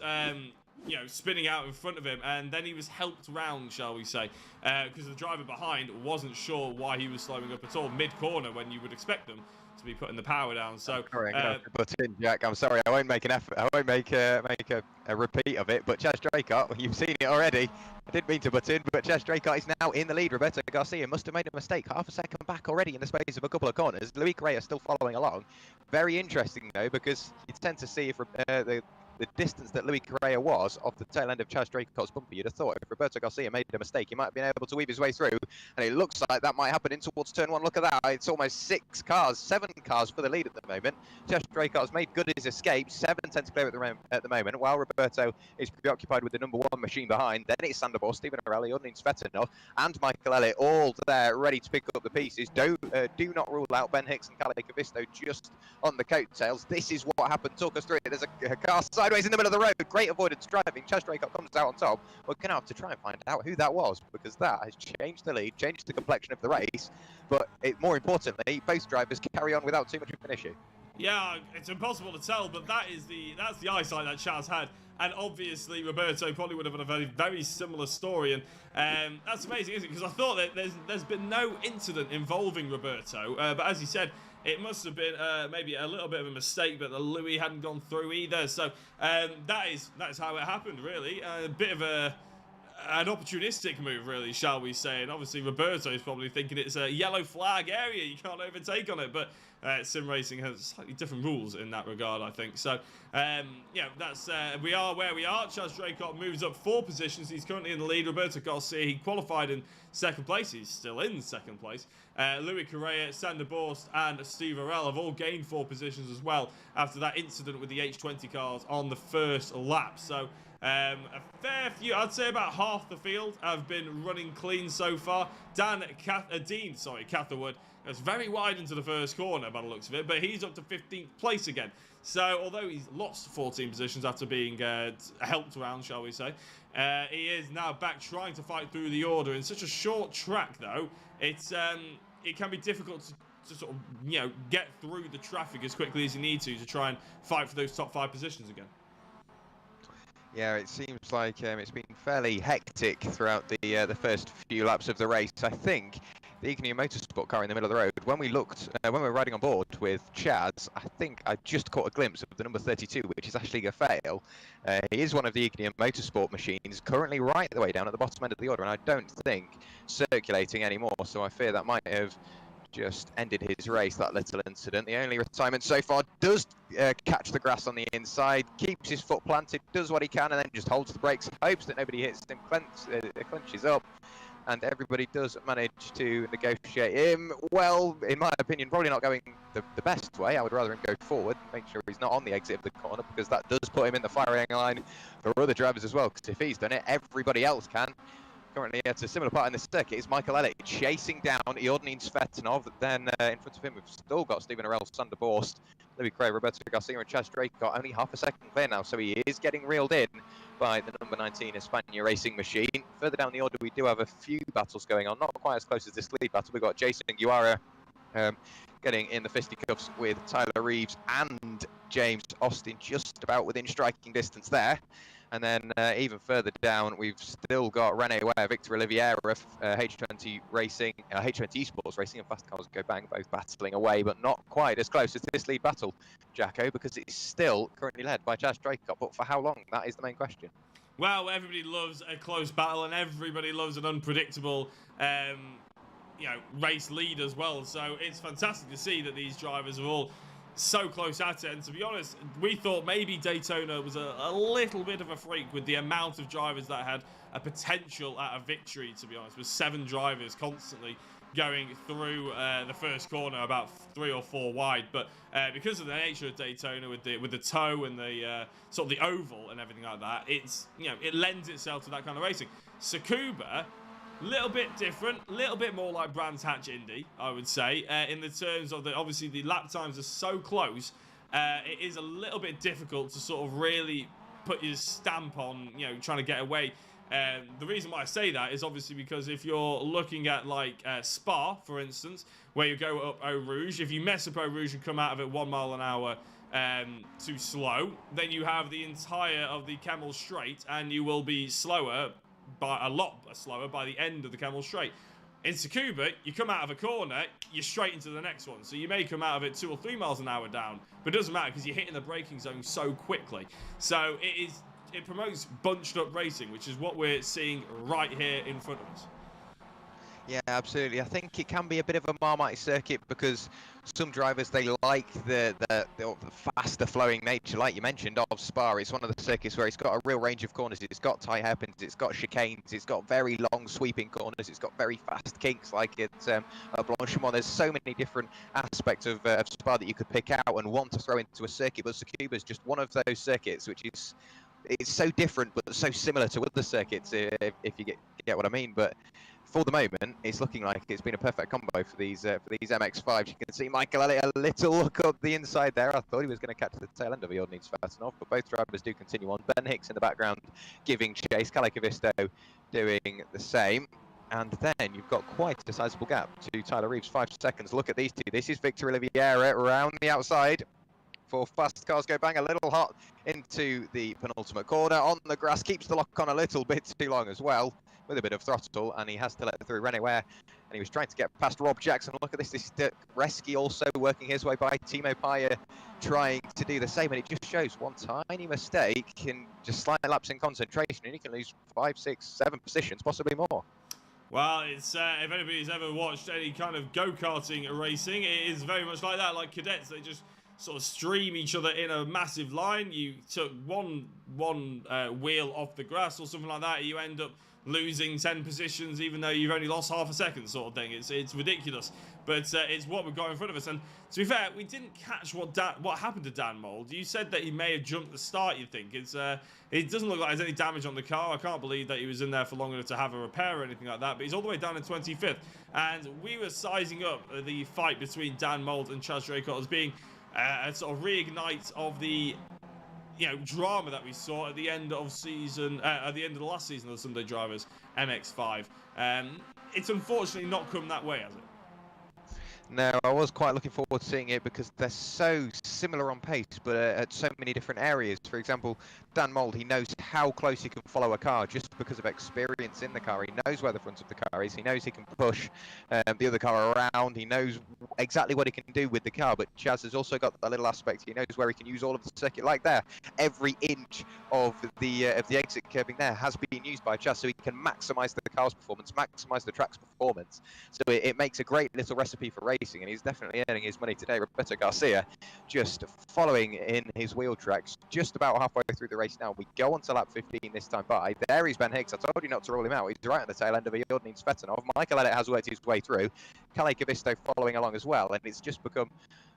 you know, spinning out in front of him, and then he was helped round, shall we say, because the driver behind wasn't sure why he was slowing up at all mid-corner when you would expect them to be putting the power down. So Sorry, I'm gonna have to butt in, Jack. I'm sorry, I won't make an effort. I won't make a repeat of it. But Chaz Draycott, you've seen it already. I didn't mean to butt in, but Chaz Draycott is now in the lead. Roberto Garcia must have made a mistake, half a second back already in the space of a couple of corners. Luis Correa still following along. Very interesting though, because you tend to see if the distance that Luis Correa was off the tail end of Chaz Draycott's bumper, you'd have thought if Roberto Garcia made a mistake, he might have been able to weave his way through, and it looks like that might happen in towards turn one. Look at that, it's almost 7 cars for the lead at the moment. Chaz Draycott's made good his escape, 7/10 clear at the moment, while Roberto is preoccupied with the number 1 machine behind. Then it's Sandoval, Stephen Arelli, Odin Svetanov, and Michael Elliott all there ready to pick up the pieces. Do not rule out Ben Hicks and Kalle Kavisto just on the coattails. This is what happened. Talk us through it. There's a car sideways in the middle of the road. Great avoidance driving. Chaz Draycott comes out on top. We're going to have to try and find out who that was, because that has changed the lead, changed the complexion of the race. But more importantly, both drivers carry on without too much of an issue. Yeah, it's impossible to tell, but that's the eyesight that Chaz had. And obviously, Roberto probably would have had a very, very similar story. And that's amazing, isn't it? Because I thought that there's been no incident involving Roberto. But as you said, it must have been maybe a little bit of a mistake, but the Louis hadn't gone through either. So that is how it happened, really. A bit of an opportunistic move, really, shall we say. And obviously, Roberto is probably thinking it's a yellow flag area. You can't overtake on it. But sim racing has slightly different rules in that regard, I think. So, yeah, that's we are where we are. Chaz Draycott moves up 4 positions. He's currently in the lead. Roberto Garcia, he qualified in 2nd place. He's still in 2nd place. Luis Correa, Sander Borst, and Steve Arell have all gained 4 positions as well after that incident with the H20 cars on the first lap. So, a fair few, I'd say about half the field have been running clean so far. Dean Catherwood is very wide into the first corner by the looks of it, but he's up to 15th place again. So although he's lost 14 positions after being helped around, shall we say, he is now back trying to fight through the order. In such a short track, though, it can be difficult to sort of, get through the traffic as quickly as you need to try and fight for those top 5 positions again. Yeah, it seems like it's been fairly hectic throughout the first few laps of the race. I think the Ignia Motorsport car in the middle of the road, when we were riding on board with Chaz, I think I just caught a glimpse of the number 32, which is Ashley Gafael. He is one of the Ignia Motorsport machines, currently right the way down at the bottom end of the order, and I don't think circulating anymore, so I fear that might have just ended his race, that little incident. The only retirement so far does catch the grass on the inside, keeps his foot planted, does what he can, and then just holds the brakes, hopes that nobody hits him, clenches up, and everybody does manage to negotiate him. Well, in my opinion, probably not going the best way. I would rather him go forward, make sure he's not on the exit of the corner, because that does put him in the firing line for other drivers as well, because if he's done it, everybody else can. Currently at a similar part in the circuit is Michael Elliott chasing down Iordin Svetanov. Then in front of him we've still got Stephen Arell, Sander Borst, Luis Correa, Roberto Garcia and Chaz Draycott. Only half a second clear now, so he is getting reeled in by the number 19 Espana Racing machine. Further down the order we do have a few battles going on, not quite as close as this lead battle. We've got Jason Guara getting in the fisticuffs with Tyler Reeves and James Austin, just about within striking distance there. And then even further down, we've still got Rene Ware, Victor Oliveira of H20 Racing, H20 Esports Racing, and Fast Cars Go Bang, both battling away, but not quite as close as this lead battle, Jacko, because it's still currently led by Chaz Draycott. But for how long? That is the main question. Well, everybody loves a close battle, and everybody loves an unpredictable, race lead as well. So it's fantastic to see that these drivers are all so close at it. And to be honest, we thought maybe Daytona was a little bit of a freak with the amount of drivers that had a potential at a victory, to be honest, with 7 drivers constantly going through the first corner about 3 or 4 wide. But because of the nature of Daytona with the toe and the sort of the oval and everything like that, it's it lends itself to that kind of racing. Tsukuba, little bit different, little bit more like Brands Hatch Indy, I would say, in the terms of obviously the lap times are so close. It is a little bit difficult to sort of really put your stamp on, trying to get away. The reason why I say that is obviously because if you're looking at like Spa, for instance, where you go up Eau Rouge, if you mess up Eau Rouge and come out of it 1 mile an hour too slow, then you have the entire of the Camel Straight, and you will be slower, by a lot slower by the end of the Camel Straight. In Tsukuba, you come out of a corner, you're straight into the next one. So you may come out of it 2 or 3 miles an hour down, but it doesn't matter because you're hitting the braking zone so quickly. So it promotes bunched up racing, which is what we're seeing right here in front of us. Yeah, absolutely. I think it can be a bit of a Marmite circuit because some drivers, they like the faster flowing nature, like you mentioned, of Spa. It's one of the circuits where it's got a real range of corners. It's got tight hairpins, it's got chicanes, it's got very long sweeping corners, it's got very fast kinks like it's Blanchimont. There's so many different aspects of Spa that you could pick out and want to throw into a circuit, but Tsukuba is just one of those circuits which is it's so different but so similar to other circuits, if you get what I mean. But for the moment, it's looking like it's been a perfect combo for these MX-5s. You can see Michael Elliott a little look up the inside there. I thought he was going to catch the tail end of Jordan Svatanov, but both drivers do continue on. Ben Hicks in the background giving chase. Kalle Kavisto doing the same. And then you've got quite a sizable gap to Tyler Reeves, 5 seconds. Look at these two. This is Victor Oliveira around the outside. For fast cars go bang a little hot into the penultimate corner on the grass. Keeps the lock on a little bit too long as well, with a bit of throttle, and he has to let through Rene Ware, and he was trying to get past Rob Jackson. Look at this is Reski also working his way by. Timo Paya trying to do the same, and it just shows one tiny mistake and just slight lapse in concentration, and you can lose 5, 6, 7 positions, possibly more. Well, it's if anybody's ever watched any kind of go-karting racing, it is very much like that. Like cadets, they just sort of stream each other in a massive line. You took one wheel off the grass or something like that, you end up losing 10 positions even though you've only lost half a second, sort of thing. It's ridiculous, but it's what we've got in front of us. And to be fair, we didn't catch what happened to Dan Mould. You said that he may have jumped the start. You think it doesn't look like there's any damage on the car. I can't believe that he was in there for long enough to have a repair or anything like that, but he's all the way down in 25th, and we were sizing up the fight between Dan Mould and Chaz Draycott as being a sort of reignite of the drama that we saw at the end of the last season of the Sunday Drivers MX-5. It's unfortunately not come that way, has it? No, I was quite looking forward to seeing it because they're so similar on pace, but at so many different areas. For example, Dan Mould, he knows how close he can follow a car just because of experience in the car. He knows where the front of the car is. He knows he can push the other car around. He knows exactly what he can do with the car. But Chaz has also got a little aspect. He knows where he can use all of the circuit. Like there, every inch of the exit curbing there has been used by Chaz, so he can maximise the car's performance, maximise the track's performance. So it makes a great little recipe for racing, and he's definitely earning his money today. Roberto Garcia just following in his wheel tracks, just about halfway through the race now. We go on to lap 15 this time by. There is Ben Hicks. I told you not to rule him out. He's right on the tail end of Jordan Svatanov. Michael Elliott has worked his way through. Kalle Kavisto following along as well, and it's just become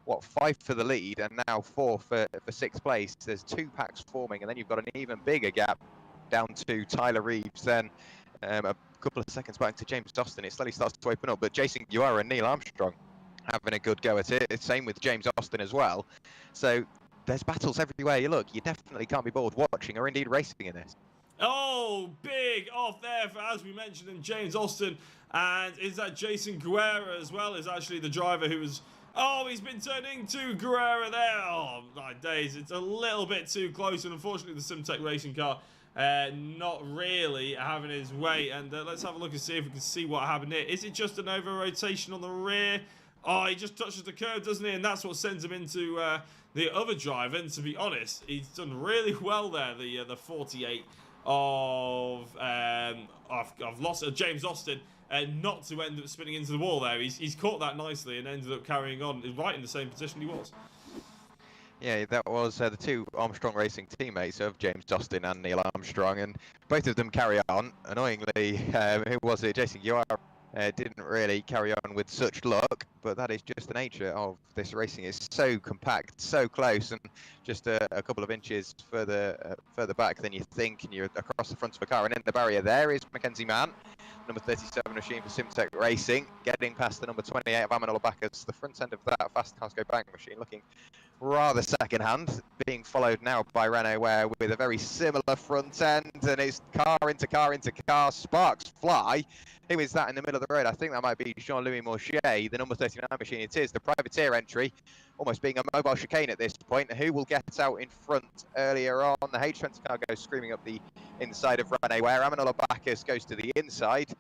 5 for the lead and now 4 for 6th place. There's 2 packs forming, and then you've got an even bigger gap down to Tyler Reeves, then a couple of seconds back to James Austin. It slowly starts to open up, but Jason Guerra and Neil Armstrong having a good go at it. Same with James Austin as well. So there's battles everywhere you look. You definitely can't be bored watching or indeed racing in this. Oh, big off there for, as we mentioned, in James Austin. And is that Jason Guerra as well? Is actually the driver who was... Oh, he's been turning to Guerra there. Oh, my days. It's a little bit too close. And unfortunately, the Simtech racing car not really having his way. And let's have a look and see if we can see what happened here. Is it just an over-rotation on the rear? Oh, he just touches the curb, doesn't he? And that's what sends him into the other driver. And to be honest, he's done really well there, the 48 of I've lost James Austin, not to end up spinning into the wall there. He's caught that nicely and ended up carrying on right in the same position he was. Yeah, that was the 2 Armstrong Racing teammates of James Austin and Neil Armstrong, and both of them carry on. Annoyingly, who was it? Jason Guerra didn't really carry on with such luck, but that is just the nature of this racing. It's so compact, so close, and just a couple of inches further back than you think, and you're across the front of a car and in the barrier. There is Mackenzie Mann, number 37 machine for Simtech Racing, getting past the number 28 of Amanolo Bacchus. The front end of that Fast Cars Go Bang machine looking rather second hand, being followed now by Rene Ware with a very similar front end, and it's car into car into car, sparks fly. Who is that in the middle of the road? I think that might be Jean-Louis Mortier, the number 39 machine. It is the privateer entry, almost being a mobile chicane at this point. Who will get out in front earlier on? The H20 car goes screaming up the inside of Rene Ware. Amanolo Bacchus goes to the inside.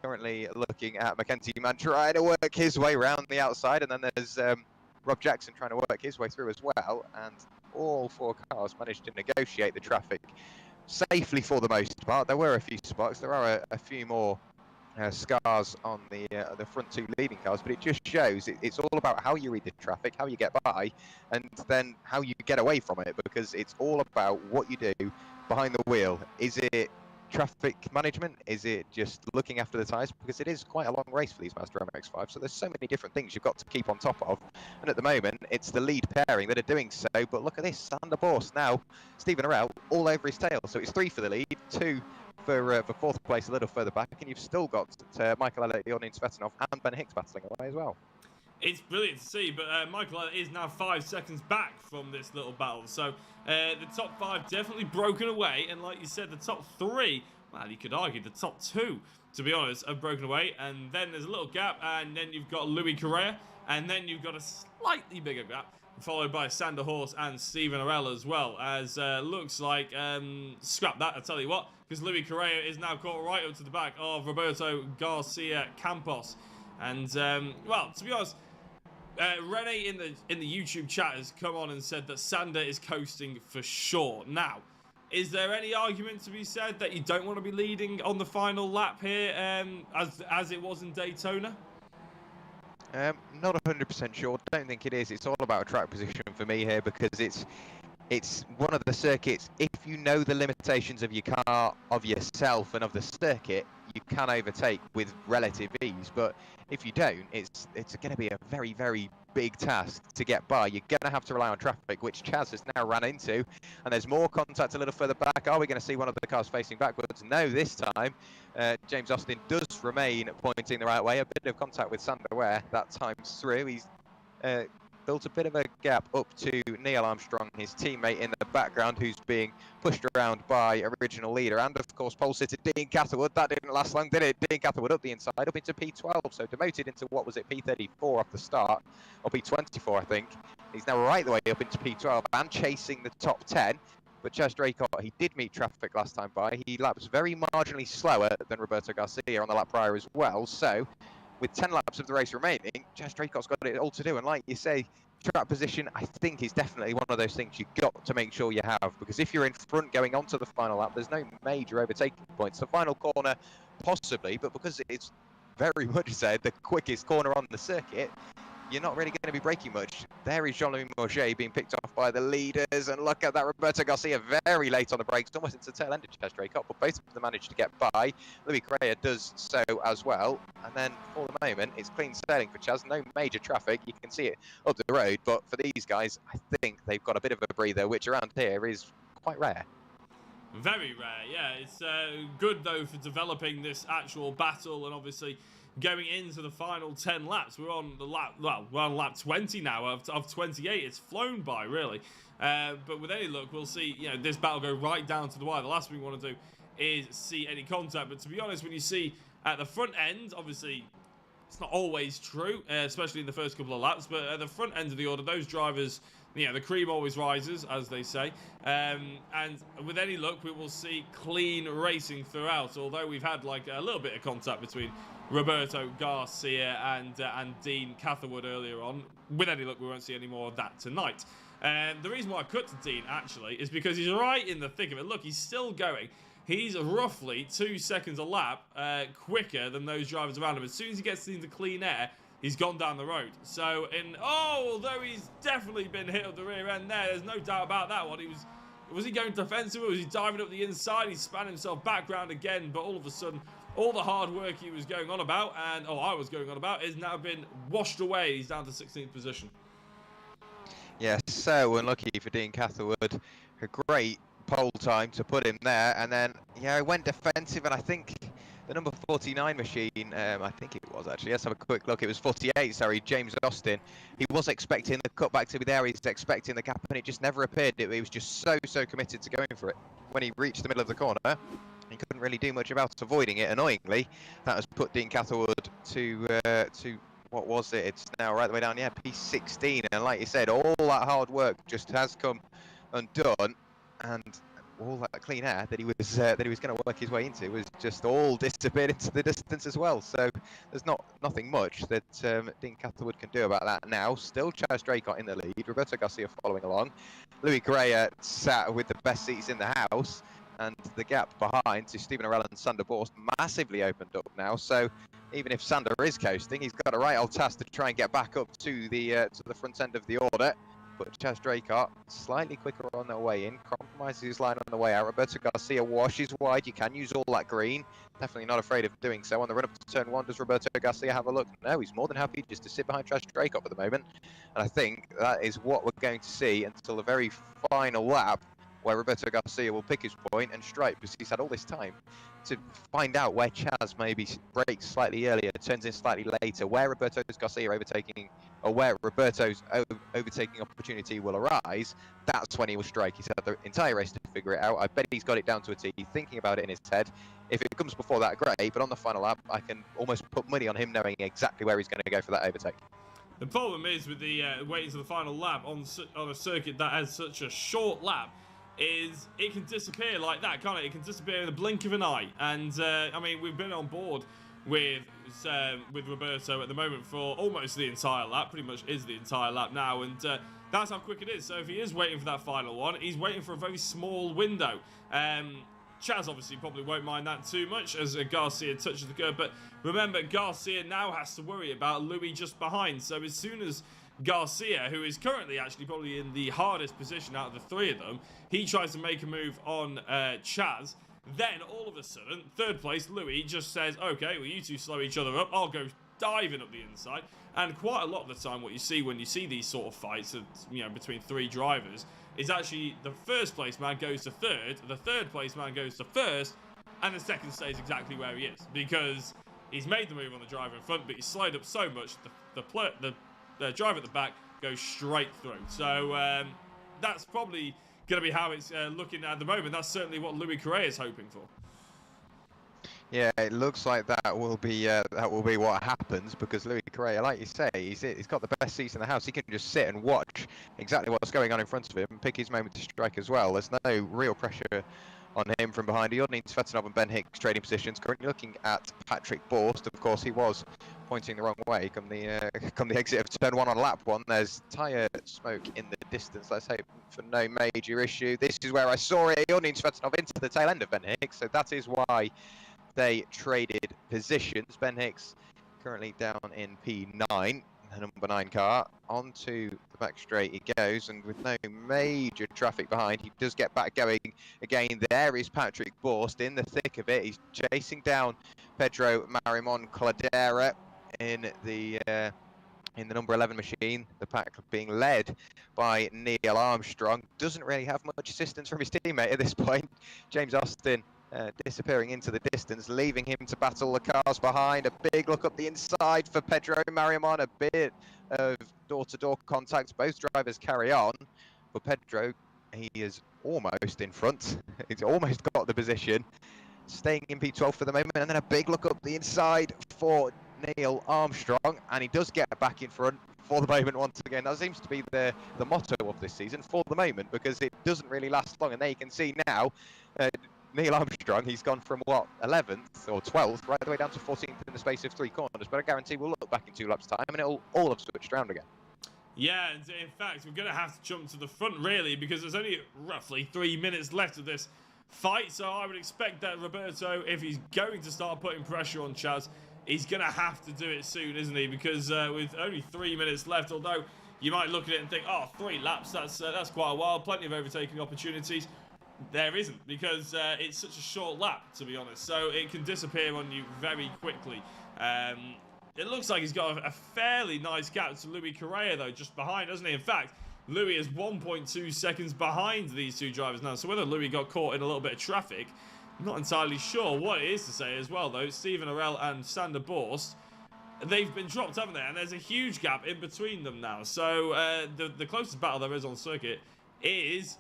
currently looking at Mackenzie Mann trying to work his way around the outside, and then there's Rob Jackson trying to work his way through as well, and all 4 cars managed to negotiate the traffic safely for the most part. There were a few spots, there are a few more scars on the front 2 leading cars, but it just shows it's all about how you read the traffic, how you get by, and then how you get away from it, because it's all about what you do behind the wheel. Is it traffic management? Is it just looking after the tyres? Because it is quite a long race for these Mazda MX-5, so there's so many different things you've got to keep on top of, and at the moment it's the lead pairing that are doing so. But look at this, Sander Borst now, Stephen Werrell all over his tail, so it's 3 for the lead, 2 for 4th place a little further back, and you've still got Michael Elliott, Jordan Svetanov and Ben Hicks battling away as well. It's brilliant to see, but Michael Elliott is now 5 seconds back from this little battle. So the top 5 definitely broken away, and like you said, the top 3, well, you could argue the top 2, to be honest, have broken away. And then there's a little gap, and then you've got Louis Correa, and then you've got a slightly bigger gap, followed by Sander Horst and Stephen Werrell as well, as looks like, scrap that, I tell you what, because Louis Correa is now caught right up to the back of Roberto Garcia Campos. And, well, to be honest, Rene in the YouTube chat has come on and said that Sander is coasting for sure. Now, is there any argument to be said that you don't want to be leading on the final lap here, as it was in Daytona? Not 100% sure. Don't think it is. It's all about track position for me here, because it's one of the circuits. If you know the limitations of your car, of yourself, and of the circuit, you can overtake with relative ease. But if you don't, it's going to be a very, very big task to get by. You're going to have to rely on traffic, which Chaz has now ran into, and there's more contact a little further back. Are we going to see one of the cars facing backwards? No, this time James Austin does remain pointing the right way. A bit of contact with Sander Ware that time's through. He's built a bit of a gap up to Neil Armstrong, his teammate in the background, who's being pushed around by original leader, and of course pole sitter Dean Catherwood. That didn't last long, did it? Dean Catherwood up the inside, up into P12, so demoted into, what was it, P34 off the start, or P24 I think. He's now right the way up into P12 and chasing the top 10. But Chaz Draycott, he did meet traffic last time by. He laps very marginally slower than Roberto Garcia on the lap prior as well, so with 10 laps of the race remaining, Chaz Draycott's got it all to do. And like you say, track position, I think, is definitely one of those things you've got to make sure you have, because if you're in front going on to the final lap, there's no major overtaking points. The final corner, possibly, but because it's very much so the quickest corner on the circuit, you're not really going to be braking much. There is Jean-Louis Mauger being picked off by the leaders, and look at that, Roberto Garcia very late on the brakes, almost into the tail end of Chaz Draycott, but both of them managed to get by. Louis Correa does so as well, and then for the moment, it's clean sailing for Chaz, no major traffic, you can see it up the road, but for these guys, I think they've got a bit of a breather, which around here is quite rare. Very rare, yeah. It's good, though, for developing this actual battle, and obviously going into the final 10 laps. We're on the lap, well, we're on lap 20 now of 28. It's flown by, really. But with any luck, we'll see, you know, this battle go right down to the wire. The last thing we want to do is see any contact. But to be honest, when you see at the front end, obviously, it's not always true, especially in the first couple of laps. But at the front end of the order, those drivers, you know, the cream always rises, as they say. And with any luck, we will see clean racing throughout. Although we've had like a little bit of contact between Roberto Garcia and Dean Catherwood earlier on. With any luck, we won't see any more of that tonight. The reason why I cut to Dean, actually, is because he's right in the thick of it. Look, he's still going. He's roughly 2 seconds a lap quicker than those drivers around him. As soon as he gets into clean air, he's gone down the road. So, although he's definitely been hit up the rear end there's no doubt about that one. Was he going defensive, or was he diving up the inside? He span himself back round again, but all of a sudden, all the hard work he was going on about, and I was going on about, has now been washed away. He's down to 16th position. Yes, so unlucky for Dean Catherwood. A great pole time to put him there, and then, yeah, he went defensive, and I think the number 49 machine, I think it was actually, let's have a quick look, it was 48, sorry, James Austin. He was expecting the cutback to be there, he's expecting the gap, and it just never appeared. He was just so committed to going for it. When he reached the middle of the corner, he couldn't really do much about avoiding it, annoyingly. That has put Dean Catherwood to what was it? It's now right the way down, yeah, P16. And like you said, all that hard work just has come undone. And all that clean air that he was going to work his way into was just all disappeared into the distance as well. So there's nothing much that Dean Catherwood can do about that now. Still Chaz Draycott in the lead, Roberto Garcia following along. Louis Correa sat with the best seats in the house, and the gap behind to Stephen Orell and Sander Borst massively opened up now. So even if Sander is coasting, he's got a right old task to try and get back up to the front end of the order. But Chaz Draycott slightly quicker on their way in, compromises his line on the way out. Roberto Garcia washes wide. You can use all that green. Definitely not afraid of doing so. On the run up to turn one, does Roberto Garcia have a look? No, he's more than happy just to sit behind Chaz Draycott for the moment. And I think that is what we're going to see until the very final lap, where Roberto Garcia will pick his point and strike, because he's had all this time to find out where Chaz maybe breaks slightly earlier, turns in slightly later, where Roberto Garcia overtaking, or where Roberto's overtaking opportunity will arise. That's when he will strike. He's had the entire race to figure it out. I bet he's got it down to a T, thinking about it in his head. If it comes before that, great, but on the final lap, I can almost put money on him knowing exactly where he's going to go for that overtake. The problem is with the waiting to the final lap on a circuit that has such a short lap, is it can disappear like that, can't it? It can disappear in the blink of an eye. And I mean, we've been on board with Roberto at the moment for almost the entire lap, pretty much is the entire lap now, and that's how quick it is. So if he is waiting for that final one, he's waiting for a very small window. Chaz obviously probably won't mind that too much as Garcia touches the curb, but remember, Garcia now has to worry about Louis just behind. So as soon as Garcia, who is currently actually probably in the hardest position out of the three of them, he tries to make a move on Chaz, then all of a sudden, third place, Louis just says, okay, well, you two slow each other up, I'll go diving up the inside. And quite a lot of the time what you see when you see these sort of fights, between three drivers, is actually the first place man goes to third, the third place man goes to first, and the second stays exactly where he is, because he's made the move on the driver in front, but he's slowed up so much, the driver at the back goes straight through. So that's probably going to be how it's looking at the moment. That's certainly what Louis Correa is hoping for. Yeah, it looks like that will be what happens, because Louis Correa, like you say, he's got the best seats in the house. He can just sit and watch exactly what's going on in front of him and pick his moment to strike as well. There's no real pressure on him from behind. Iordain Tsvetanov and Ben Hicks trading positions. Currently looking at Patrick Borst. Of course, he was pointing the wrong way come the exit of turn one on lap one. There's tyre smoke in the distance. Let's hope for no major issue. This is where I saw it. Iordain Tsvetanov into the tail end of Ben Hicks. So that is why they traded positions. Ben Hicks currently down in P9, the number 9 car. Onto the back straight he goes, and with no major traffic behind, he does get back going again. There is Patrick Borst in the thick of it. He's chasing down Pedro Marimon Cladera in the number 11 machine. The pack being led by Neil Armstrong. Doesn't really have much assistance from his teammate at this point. James Austin disappearing into the distance, leaving him to battle the cars behind. A big look up the inside for Pedro Marimon. A bit of door-to-door contact. Both drivers carry on, but Pedro, he is almost in front. He's almost got the position. Staying in P12 for the moment, and then a big look up the inside for Neil Armstrong, and he does get back in front for the moment once again. That seems to be the motto of this season, for the moment, because it doesn't really last long. And there you can see now, Neil Armstrong, he's gone from, 11th or 12th, right the way down to 14th in the space of 3 corners. But I guarantee we'll look back in 2 laps' time, and it'll all have switched around again. Yeah, and in fact, we're going to have to jump to the front, really, because there's only roughly 3 minutes left of this fight. So I would expect that Roberto, if he's going to start putting pressure on Chaz, he's going to have to do it soon, isn't he? Because with only 3 minutes left, although you might look at it and think, 3 laps, that's quite a while, plenty of overtaking opportunities. There isn't, because it's such a short lap, to be honest. So it can disappear on you very quickly. It looks like he's got a fairly nice gap to Louis Correa, though, just behind, doesn't he? In fact, Louis is 1.2 seconds behind these two drivers now. So whether Louis got caught in a little bit of traffic, I'm not entirely sure. What it is to say as well, though, Stephen Orell and Sander Borst, they've been dropped, haven't they? And there's a huge gap in between them now. So the closest battle there is on the circuit is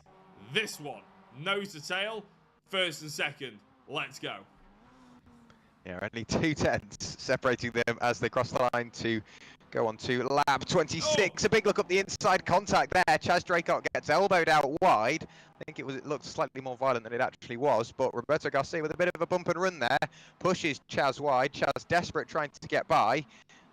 this one. Nose to tail, first and second. Let's go. Yeah, only 2 tenths separating them as they cross the line to go on to lap 26. A big look up the inside, contact there. Chaz Draycott gets elbowed out wide. think it looked slightly more violent than it actually was, but Roberto Garcia with a bit of a bump and run there, pushes Chaz wide. Chaz desperate trying to get by,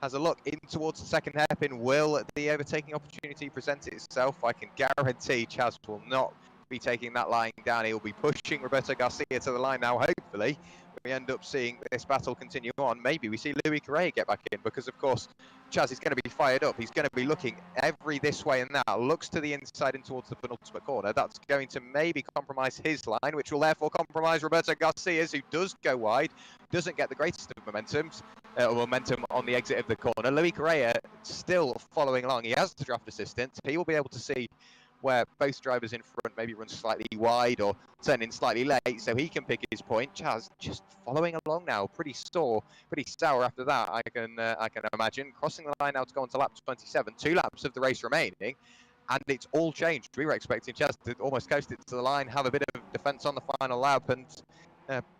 has a look in towards the second hairpin. Will the overtaking opportunity present itself? I can guarantee Chaz will not be taking that line down. He'll be pushing Roberto Garcia to the line now, hopefully. We end up seeing this battle continue on. Maybe we see Louis Correa get back in, because of course Chaz is going to be fired up. He's going to be looking every this way and that, looks to the inside and towards the penultimate corner. That's going to maybe compromise his line, which will therefore compromise Roberto Garcia's, who does go wide, doesn't get the greatest of momentum on the exit of the corner. Louis Correa still following along. He has the draft assistant. He will be able to see where both drivers in front maybe run slightly wide or turn in slightly late, so he can pick his point. Chaz just following along now, pretty sour after that, I can imagine. Crossing the line now to go on to lap 27, 2 laps of the race remaining, and it's all changed. We were expecting Chaz to almost coast it to the line, have a bit of defence on the final lap, and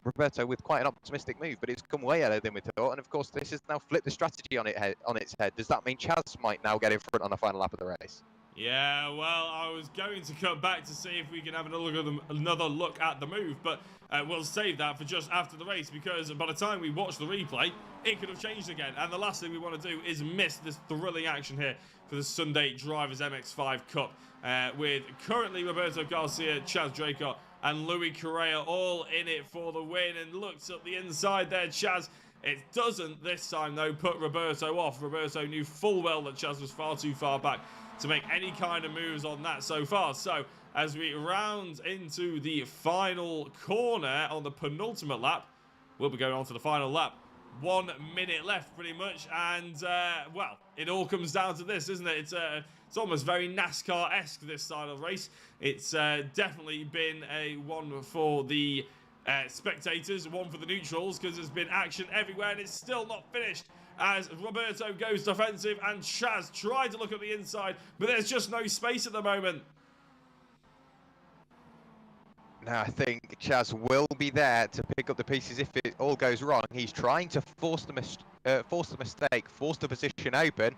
Roberto with quite an optimistic move, but it's come way earlier than we thought, and of course this has now flipped the strategy on its head. Does that mean Chaz might now get in front on the final lap of the race? Yeah, well, I was going to cut back to see if we can have another look at the move, but we'll save that for just after the race, because by the time we watch the replay, it could have changed again. And the last thing we want to do is miss this thrilling action here for the Sunday Drivers MX-5 Cup, with currently Roberto Garcia, Chaz Draycott, and Louis Correa all in it for the win. And looks up the inside there, Chaz. It doesn't this time, though, put Roberto off. Roberto knew full well that Chaz was far too far back to make any kind of moves on that so far. So as we round into the final corner on the penultimate lap, we'll be going on to the final lap. 1 minute left pretty much, and well, it all comes down to this, isn't it? It's almost very NASCAR-esque, this side of the race. It's definitely been a one for the spectators, one for the neutrals, because there's been action everywhere, and it's still not finished as Roberto goes defensive and Chaz tried to look at the inside, but there's just no space at the moment. Now I think Chaz will be there to pick up the pieces if it all goes wrong. He's trying to force the mistake, force the position open.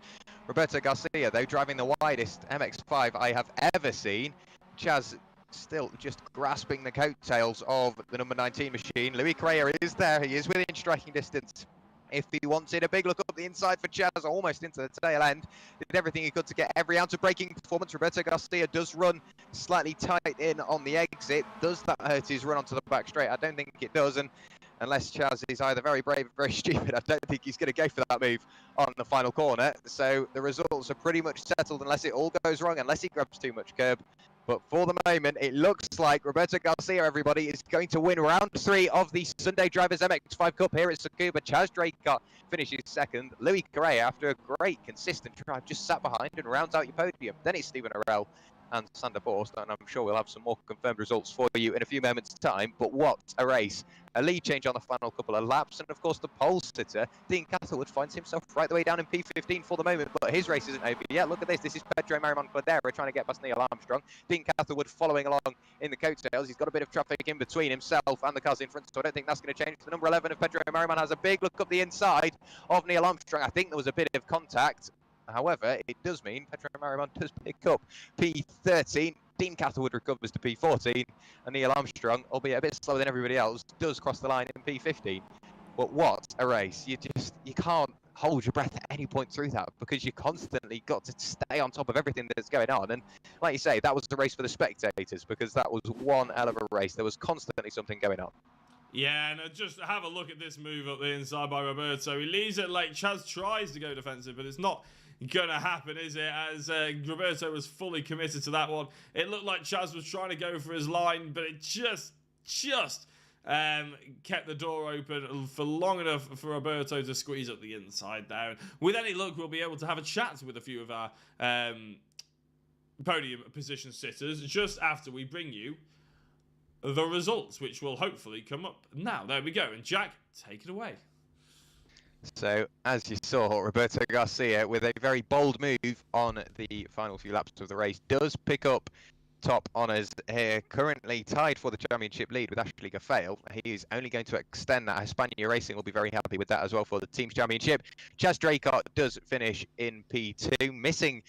Roberto Garcia, though, driving the widest MX-5 I have ever seen. Chaz still just grasping the coattails of the number 19 machine. Louis Correa is there. He is within striking distance. If he wanted a big look up the inside for Chaz, almost into the tail end. Did everything he could to get every ounce of braking performance. Roberto Garcia does run slightly tight in on the exit. Does that hurt his run onto the back straight? I don't think it does. And unless Chaz is either very brave or very stupid, I don't think he's going to go for that move on the final corner. So the results are pretty much settled unless it all goes wrong, unless he grabs too much curb. But for the moment, it looks like Roberto Garcia, everybody, is going to win round 3 of the Sunday Drivers MX-5 Cup here at Tsukuba. Chaz Draycott finishes second. Louis Correa, after a great, consistent drive, just sat behind and rounds out your podium. Then it's Stephen Arell and Sander Borst, and I'm sure we'll have some more confirmed results for you in a few moments' time. But what a race. A lead change on the final couple of laps, and of course the pole sitter, Dean Catherwood, finds himself right the way down in P15 for the moment, but his race isn't over yet. Look at this. This is Pedro Marimon Cladera trying to get past Neil Armstrong. Dean Catherwood following along in the coattails. He's got a bit of traffic in between himself and the cars in front, so I don't think that's going to change. The number 11 of Pedro Marimon has a big look up the inside of Neil Armstrong. I think there was a bit of contact. However, it does mean Pedro Marimon does pick up P13. Dean Catherwood recovers to P14, and Neil Armstrong, albeit a bit slower than everybody else, does cross the line in P15. But what a race. You can't hold your breath at any point through that, because you constantly got to stay on top of everything that's going on. And like you say, that was the race for the spectators, because that was one hell of a race. There was constantly something going on. Yeah, and just have a look at this move up the inside by Roberto. He leaves it late. Chaz tries to go defensive, but it's not gonna happen, is it? As Roberto was fully committed to that one. It looked like Chaz was trying to go for his line, but it just kept the door open for long enough for Roberto to squeeze up the inside there. And with any luck, we'll be able to have a chat with a few of our podium position sitters just after we bring you the results, which will hopefully come up now. There we go. And Jack, take it away. So, as you saw, Roberto Garcia, with a very bold move on the final few laps of the race, does pick up top honours here, currently tied for the championship lead with Ashley Gafael. He is only going to extend that. Hispania Racing will be very happy with that as well for the team's championship. Chaz Draycott does finish in P2, missing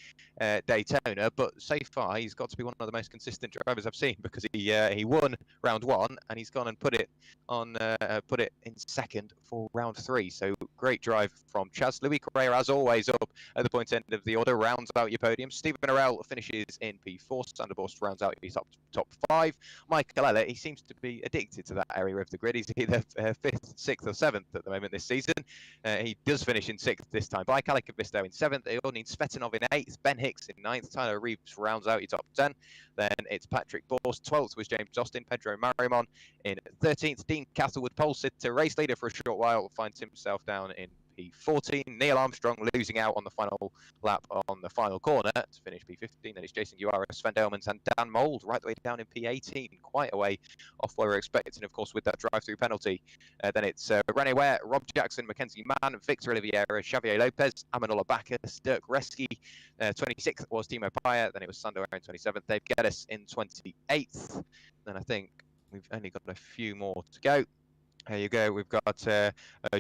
Daytona, but so far he's got to be one of the most consistent drivers I've seen, because he won round 1 and he's gone and put it in second for round 3. So great drive from Chaz. Louis Correa, as always, up at the point end of the order, rounds out your podium. Stephen Arell finishes in P4. Sander Borst rounds out your top 5. Michael Ellett, he seems to be addicted to that area of the grid. He's either 5th, 6th or 7th at the moment this season. He does finish in 6th this time. Baikalik Visto in 7th. They all need Svetinov in 8th. Ben Hicks in 9th. Tyler Reeves rounds out your top 10. Then it's Patrick Borst. 12th was James Austin. Pedro Marimon in 13th. Dean Castlewood, pole sitter, race leader for a short while, finds himself down in P14. Neil Armstrong losing out on the final lap on the final corner to finish P15. Then it's Jason Guara, Sven Delmans and Dan Mould right the way down in P18. Quite a way off where we're expecting, of course, with that drive-through penalty. Then it's Rene Ware, Rob Jackson, Mackenzie Mann, Victor Oliveira, Xavier Lopez, Amanullah Bacchus, Dirk Reski. 26th was Timo Paya. Then it was Sando in 27th. Dave Geddes in 28th. Then I think we've only got a few more to go. Here you go. We've got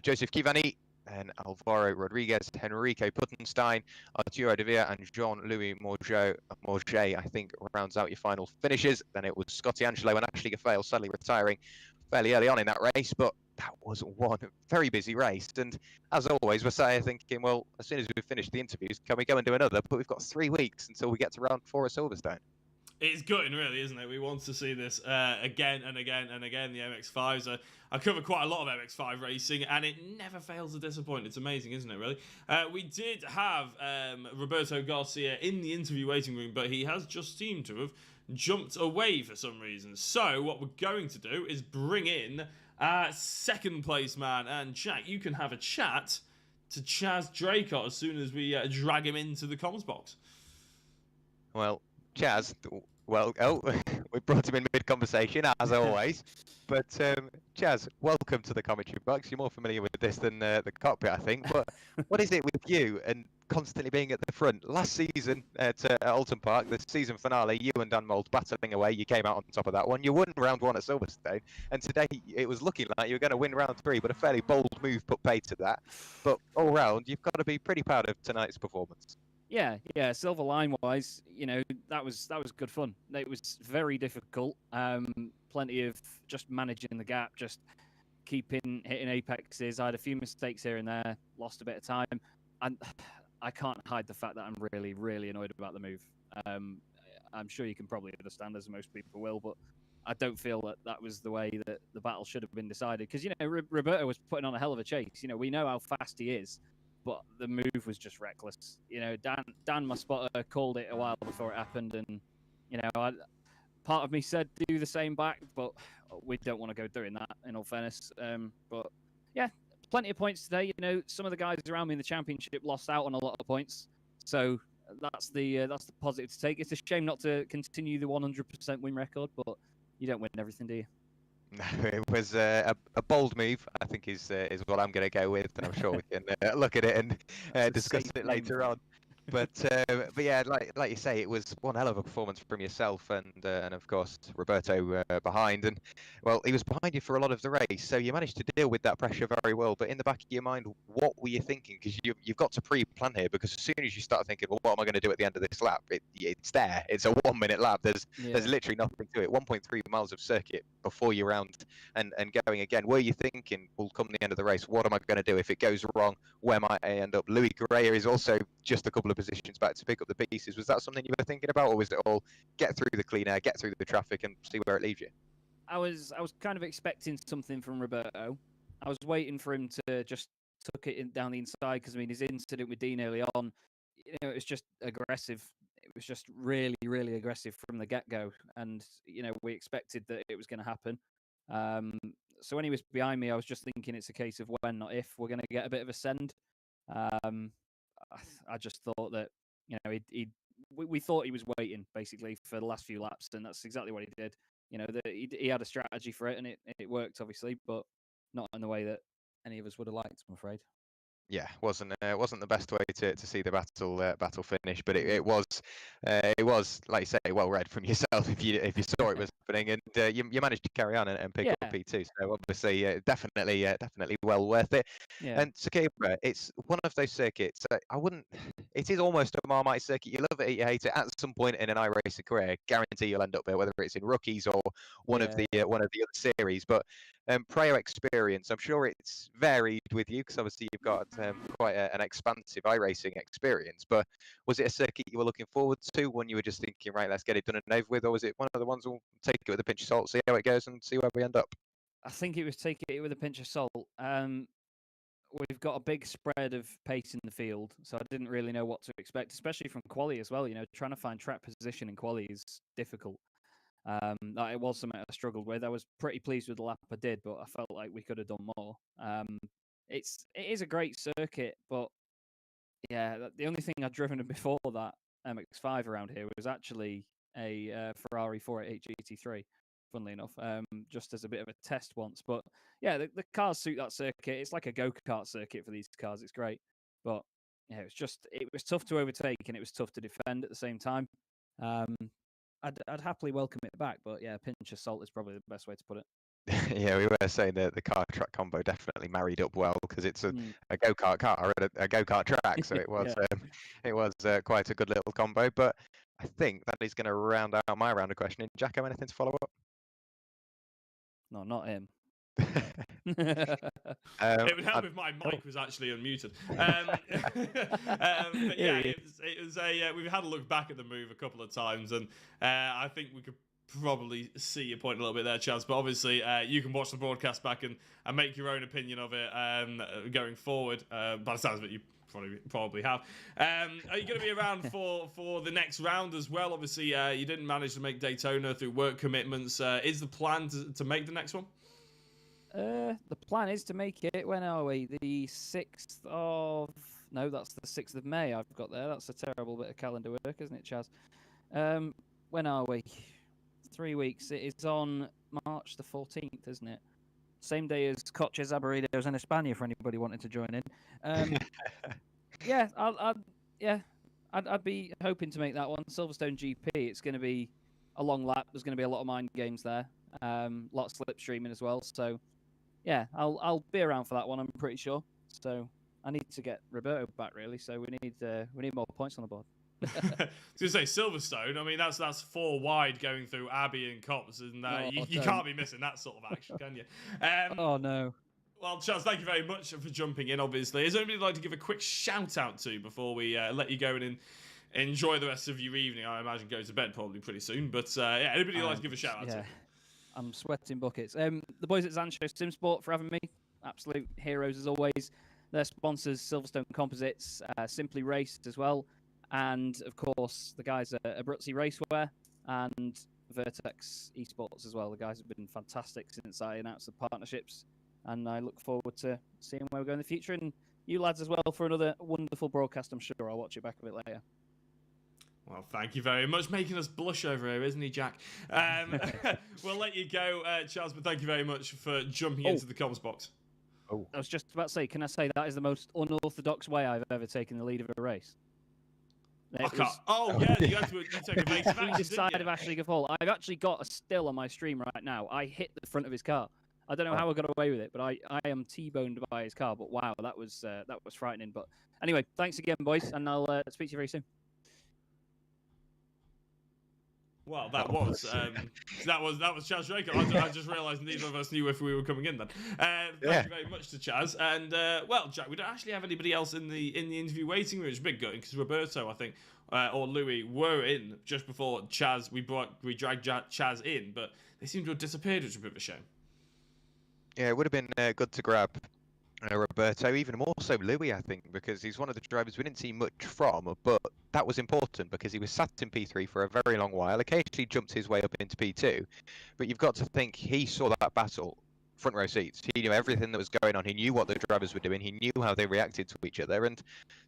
Joseph Kivani, and Alvaro Rodriguez, Henrico Puttenstein, Arturo De Villa, and Jean-Louis Morget, I think, rounds out your final finishes. Then it was Scotty Angelo and Ashley Gafael sadly retiring fairly early on in that race, but that was one very busy race. And as always, we're sat here thinking, well, as soon as we've finished the interviews, can we go and do another? But we've got 3 weeks until we get to round 4 at Silverstone. It's gutting, really, isn't it? We want to see this again and again and again. The MX-5s. I cover quite a lot of MX-5 racing, and it never fails to disappoint. It's amazing, isn't it, really? We did have Roberto Garcia in the interview waiting room, but he has just seemed to have jumped away for some reason. So what we're going to do is bring in second place man. And Jack, you can have a chat to Chaz Draycott as soon as we drag him into the comms box. Well, Chaz, we brought him in mid-conversation, as always. But Chaz, welcome to the commentary box. You're more familiar with this than the cockpit, I think. But what is it with you and constantly being at the front? Last season at Alton Park, the season finale, you and Dan Mould battling away. You came out on top of that one. You won round 1 at Silverstone. And today it was looking like you were going to win round 3, but a fairly bold move put paid to that. But all round, you've got to be pretty proud of tonight's performance. Yeah. Silver line wise, that was good fun. It was very difficult. Plenty of just managing the gap, just hitting apexes. I had a few mistakes here and there, lost a bit of time, and I can't hide the fact that I'm really, really annoyed about the move. I'm sure you can probably understand, as most people will, but I don't feel that was the way that the battle should have been decided. Because Roberto was putting on a hell of a chase. We know how fast he is. But the move was just reckless. Dan, my spotter, called it a while before it happened, and part of me said do the same back, but we don't want to go doing that. In all fairness, but yeah, plenty of points today. Some of the guys around me in the championship lost out on a lot of points, so that's the positive to take. It's a shame not to continue the 100% win record, but you don't win everything, do you? No, it was a bold move, I think, is what I'm going to go with, and I'm sure we can look at it and discuss it later on. But yeah, like you say, it was one hell of a performance from yourself and of course Roberto behind. And well, he was behind you for a lot of the race, so you managed to deal with that pressure very well. But in the back of your mind, what were you thinking? Because you've got to pre-plan here, because as soon as you start thinking, well, what am I going to do at the end of this lap? It's there. It's a 1 minute lap. There's literally nothing to it. 1.3 miles of circuit before you're round and going again. Were you thinking, well, come the end of the race, what am I going to do? If it goes wrong, where might I end up? Louis Correa is also just a couple of positions back to pick up the pieces. Was that something you were thinking about, or was it all get through the clean air, get through the traffic, and see where it leaves you? I was kind of expecting something from Roberto. I was waiting for him to just tuck it down the inside, because his incident with Dean early on, it was just aggressive. It was just really, really aggressive from the get-go, and we expected that it was going to happen. So when he was behind me, I was just thinking it's a case of when, not if, we're going to get a bit of a send. I just thought that we thought he was waiting basically for the last few laps, and that's exactly what he did. He had a strategy for it, and it worked obviously, but not in the way that any of us would have liked, I'm afraid. Yeah, wasn't the best way to see the battle finish, but it was like you say, well read from yourself if you saw it was happening, and you managed to carry on and pick Yeah, up P2. So obviously, definitely well worth it. yeah, And Tsukuba, it's one of those circuits. I wouldn't. It is almost a Marmite circuit. You love it, you hate it. At some point in an iRacing career, guarantee you'll end up there, whether it's in rookies or one of yeah. the other series. But prior experience, I'm sure it's varied with you because obviously you've got quite an expansive iRacing experience. But was it a circuit you were looking forward to when you were just thinking, right, let's get it done and over with, or was it one of the ones we'll take it with a pinch of salt, see how it goes, and see where we end up? I think it was take it with a pinch of salt. We've got a big spread of pace in the field, so I didn't really know what to expect, especially from quali as well. You know, trying to find track position in quali is difficult. It was something I struggled with. I was pretty pleased with the lap I did, but I felt like we could have done more. It is a great circuit, but yeah, the only thing I'd driven before that MX-5 around here was actually a Ferrari 488 GT3. Funnily enough, just as a bit of a test once. But yeah, the cars suit that circuit. It's like a go-kart circuit for these cars. It's great, but yeah, it was tough to overtake and it was tough to defend at the same time. I'd happily welcome it back, but yeah, a pinch of salt is probably the best way to put it. Yeah, we were saying that the car track combo definitely married up well because it's a go-kart car and a go-kart track, so it was Yeah. it was quite a good little combo. But I think that is going to round out my round of questioning. Jack, have anything to follow up? No, not him. It would help if my mic was actually unmuted. But yeah, it was a. We've had a look back at the move a couple of times, and I think we could probably see your point a little bit there, Chaz. But obviously, you can watch the broadcast back and make your own opinion of it going forward. By the sounds of it, you probably have. Are you going to be around for the next round as well? Obviously, you didn't manage to make Daytona through work commitments. Is the plan to make the next one? The plan is to make it. When are we? The 6th of... No, that's the 6th of May I've got there. That's a terrible bit of calendar work, isn't it, Chaz? When are we? 3 weeks. It is on March the 14th, isn't it? Same day as Coches, Aburridos and España for anybody wanting to join in. Yeah, I'd be hoping to make that one. Silverstone GP, it's going to be a long lap. There's going to be a lot of mind games there. A lot of slipstreaming as well. So, yeah, I'll be around for that one, I'm pretty sure. So I need to get Roberto back, really. So we need more points on the board. I was going to say Silverstone. I mean, that's 4 wide going through Abbey and Cops, and you can't be missing that sort of action, can you? Oh no. Well, Charles, thank you very much for jumping in. Obviously, is there anybody you'd like to give a quick shout out to before we let you go and enjoy the rest of your evening? I imagine go to bed probably pretty soon, but yeah, anybody you'd like to give a shout out to? I'm sweating buckets. The boys at Zancho Simsport for having me. Absolute heroes as always. Their sponsors, Silverstone Composites, Simply Race as well. And, of course, the guys at Abruzzi Racewear and Vertex Esports as well. The guys have been fantastic since I announced the partnerships. And I look forward to seeing where we go in the future. And you lads as well for another wonderful broadcast. I'm sure I'll watch it back a bit later. Well, thank you very much. Making us blush over here, isn't he, Jack? We'll let you go, Charles, but thank you very much for jumping into the comms box. Oh. I was just about to say, can I say that is the most unorthodox way I've ever taken the lead of a race? Yeah, you had to take evasive action, side of Ashley Gaffall. I've actually got a still on my stream right now. I hit the front of his car. I don't know how I got away with it, but I am T-boned by his car. But wow, that was frightening. But anyway, thanks again, boys, and I'll speak to you very soon. Well, that was Chaz Draco. I just realised neither of us knew if we were coming in then. Thank you very much to Chaz. And well, Jack, we don't actually have anybody else in the interview waiting room. It's a bit gutting because Roberto, I think, or Louis were in just before Chaz. We dragged Chaz in, but they seem to have disappeared, which is a bit of a shame. Yeah, it would have been good to grab Roberto, even more so Louis, I think, because he's one of the drivers we didn't see much from, but that was important because he was sat in P3 for a very long while, occasionally jumped his way up into P2, but you've got to think he saw that battle front row seats. He knew everything that was going on. He knew what the drivers were doing. He knew how they reacted to each other, and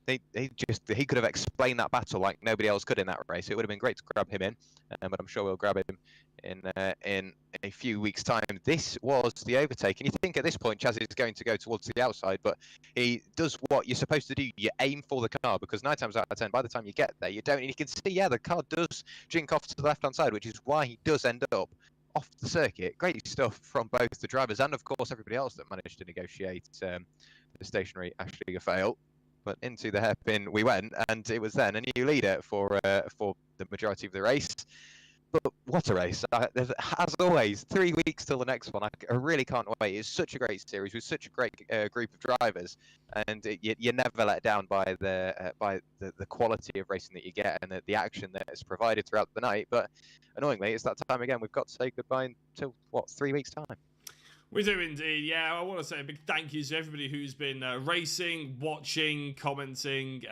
he could have explained that battle like nobody else could in that race. It would have been great to grab him in, but I'm sure we'll grab him in a few weeks' time, this was the overtake. And you think at this point, Chaz is going to go towards the outside, but he does what you're supposed to do. You aim for the car, because 9 times out of 10, by the time you get there, you don't. And you can see, yeah, the car does jink off to the left-hand side, which is why he does end up off the circuit. Great stuff from both the drivers and, of course, everybody else that managed to negotiate the stationary actually fail. But into the hairpin we went, and it was then a new leader for the majority of the race. But what a race. As always, 3 weeks till the next one. I really can't wait. It's such a great series with such a great group of drivers, and you're never let down by the quality of racing that you get and the action that is provided throughout the night. But annoyingly, it's that time again. We've got to say goodbye until, what, 3 weeks' time? We do indeed, yeah. I want to say a big thank you to everybody who's been racing, watching, commenting,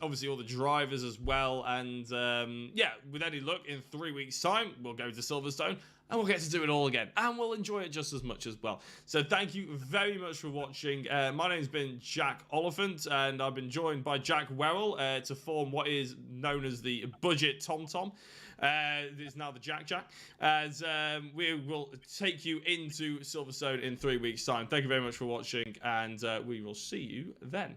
obviously all the drivers as well. And yeah, with any luck, in 3 weeks' time, we'll go to Silverstone and we'll get to do it all again. And we'll enjoy it just as much as well. So thank you very much for watching. My name's been Jack Oliphant, and I've been joined by Jack Werrell to form what is known as the Budget TomTom. It's now the Jack, as we will take you into Silverstone in 3 weeks' time. Thank you very much for watching, and we will see you then.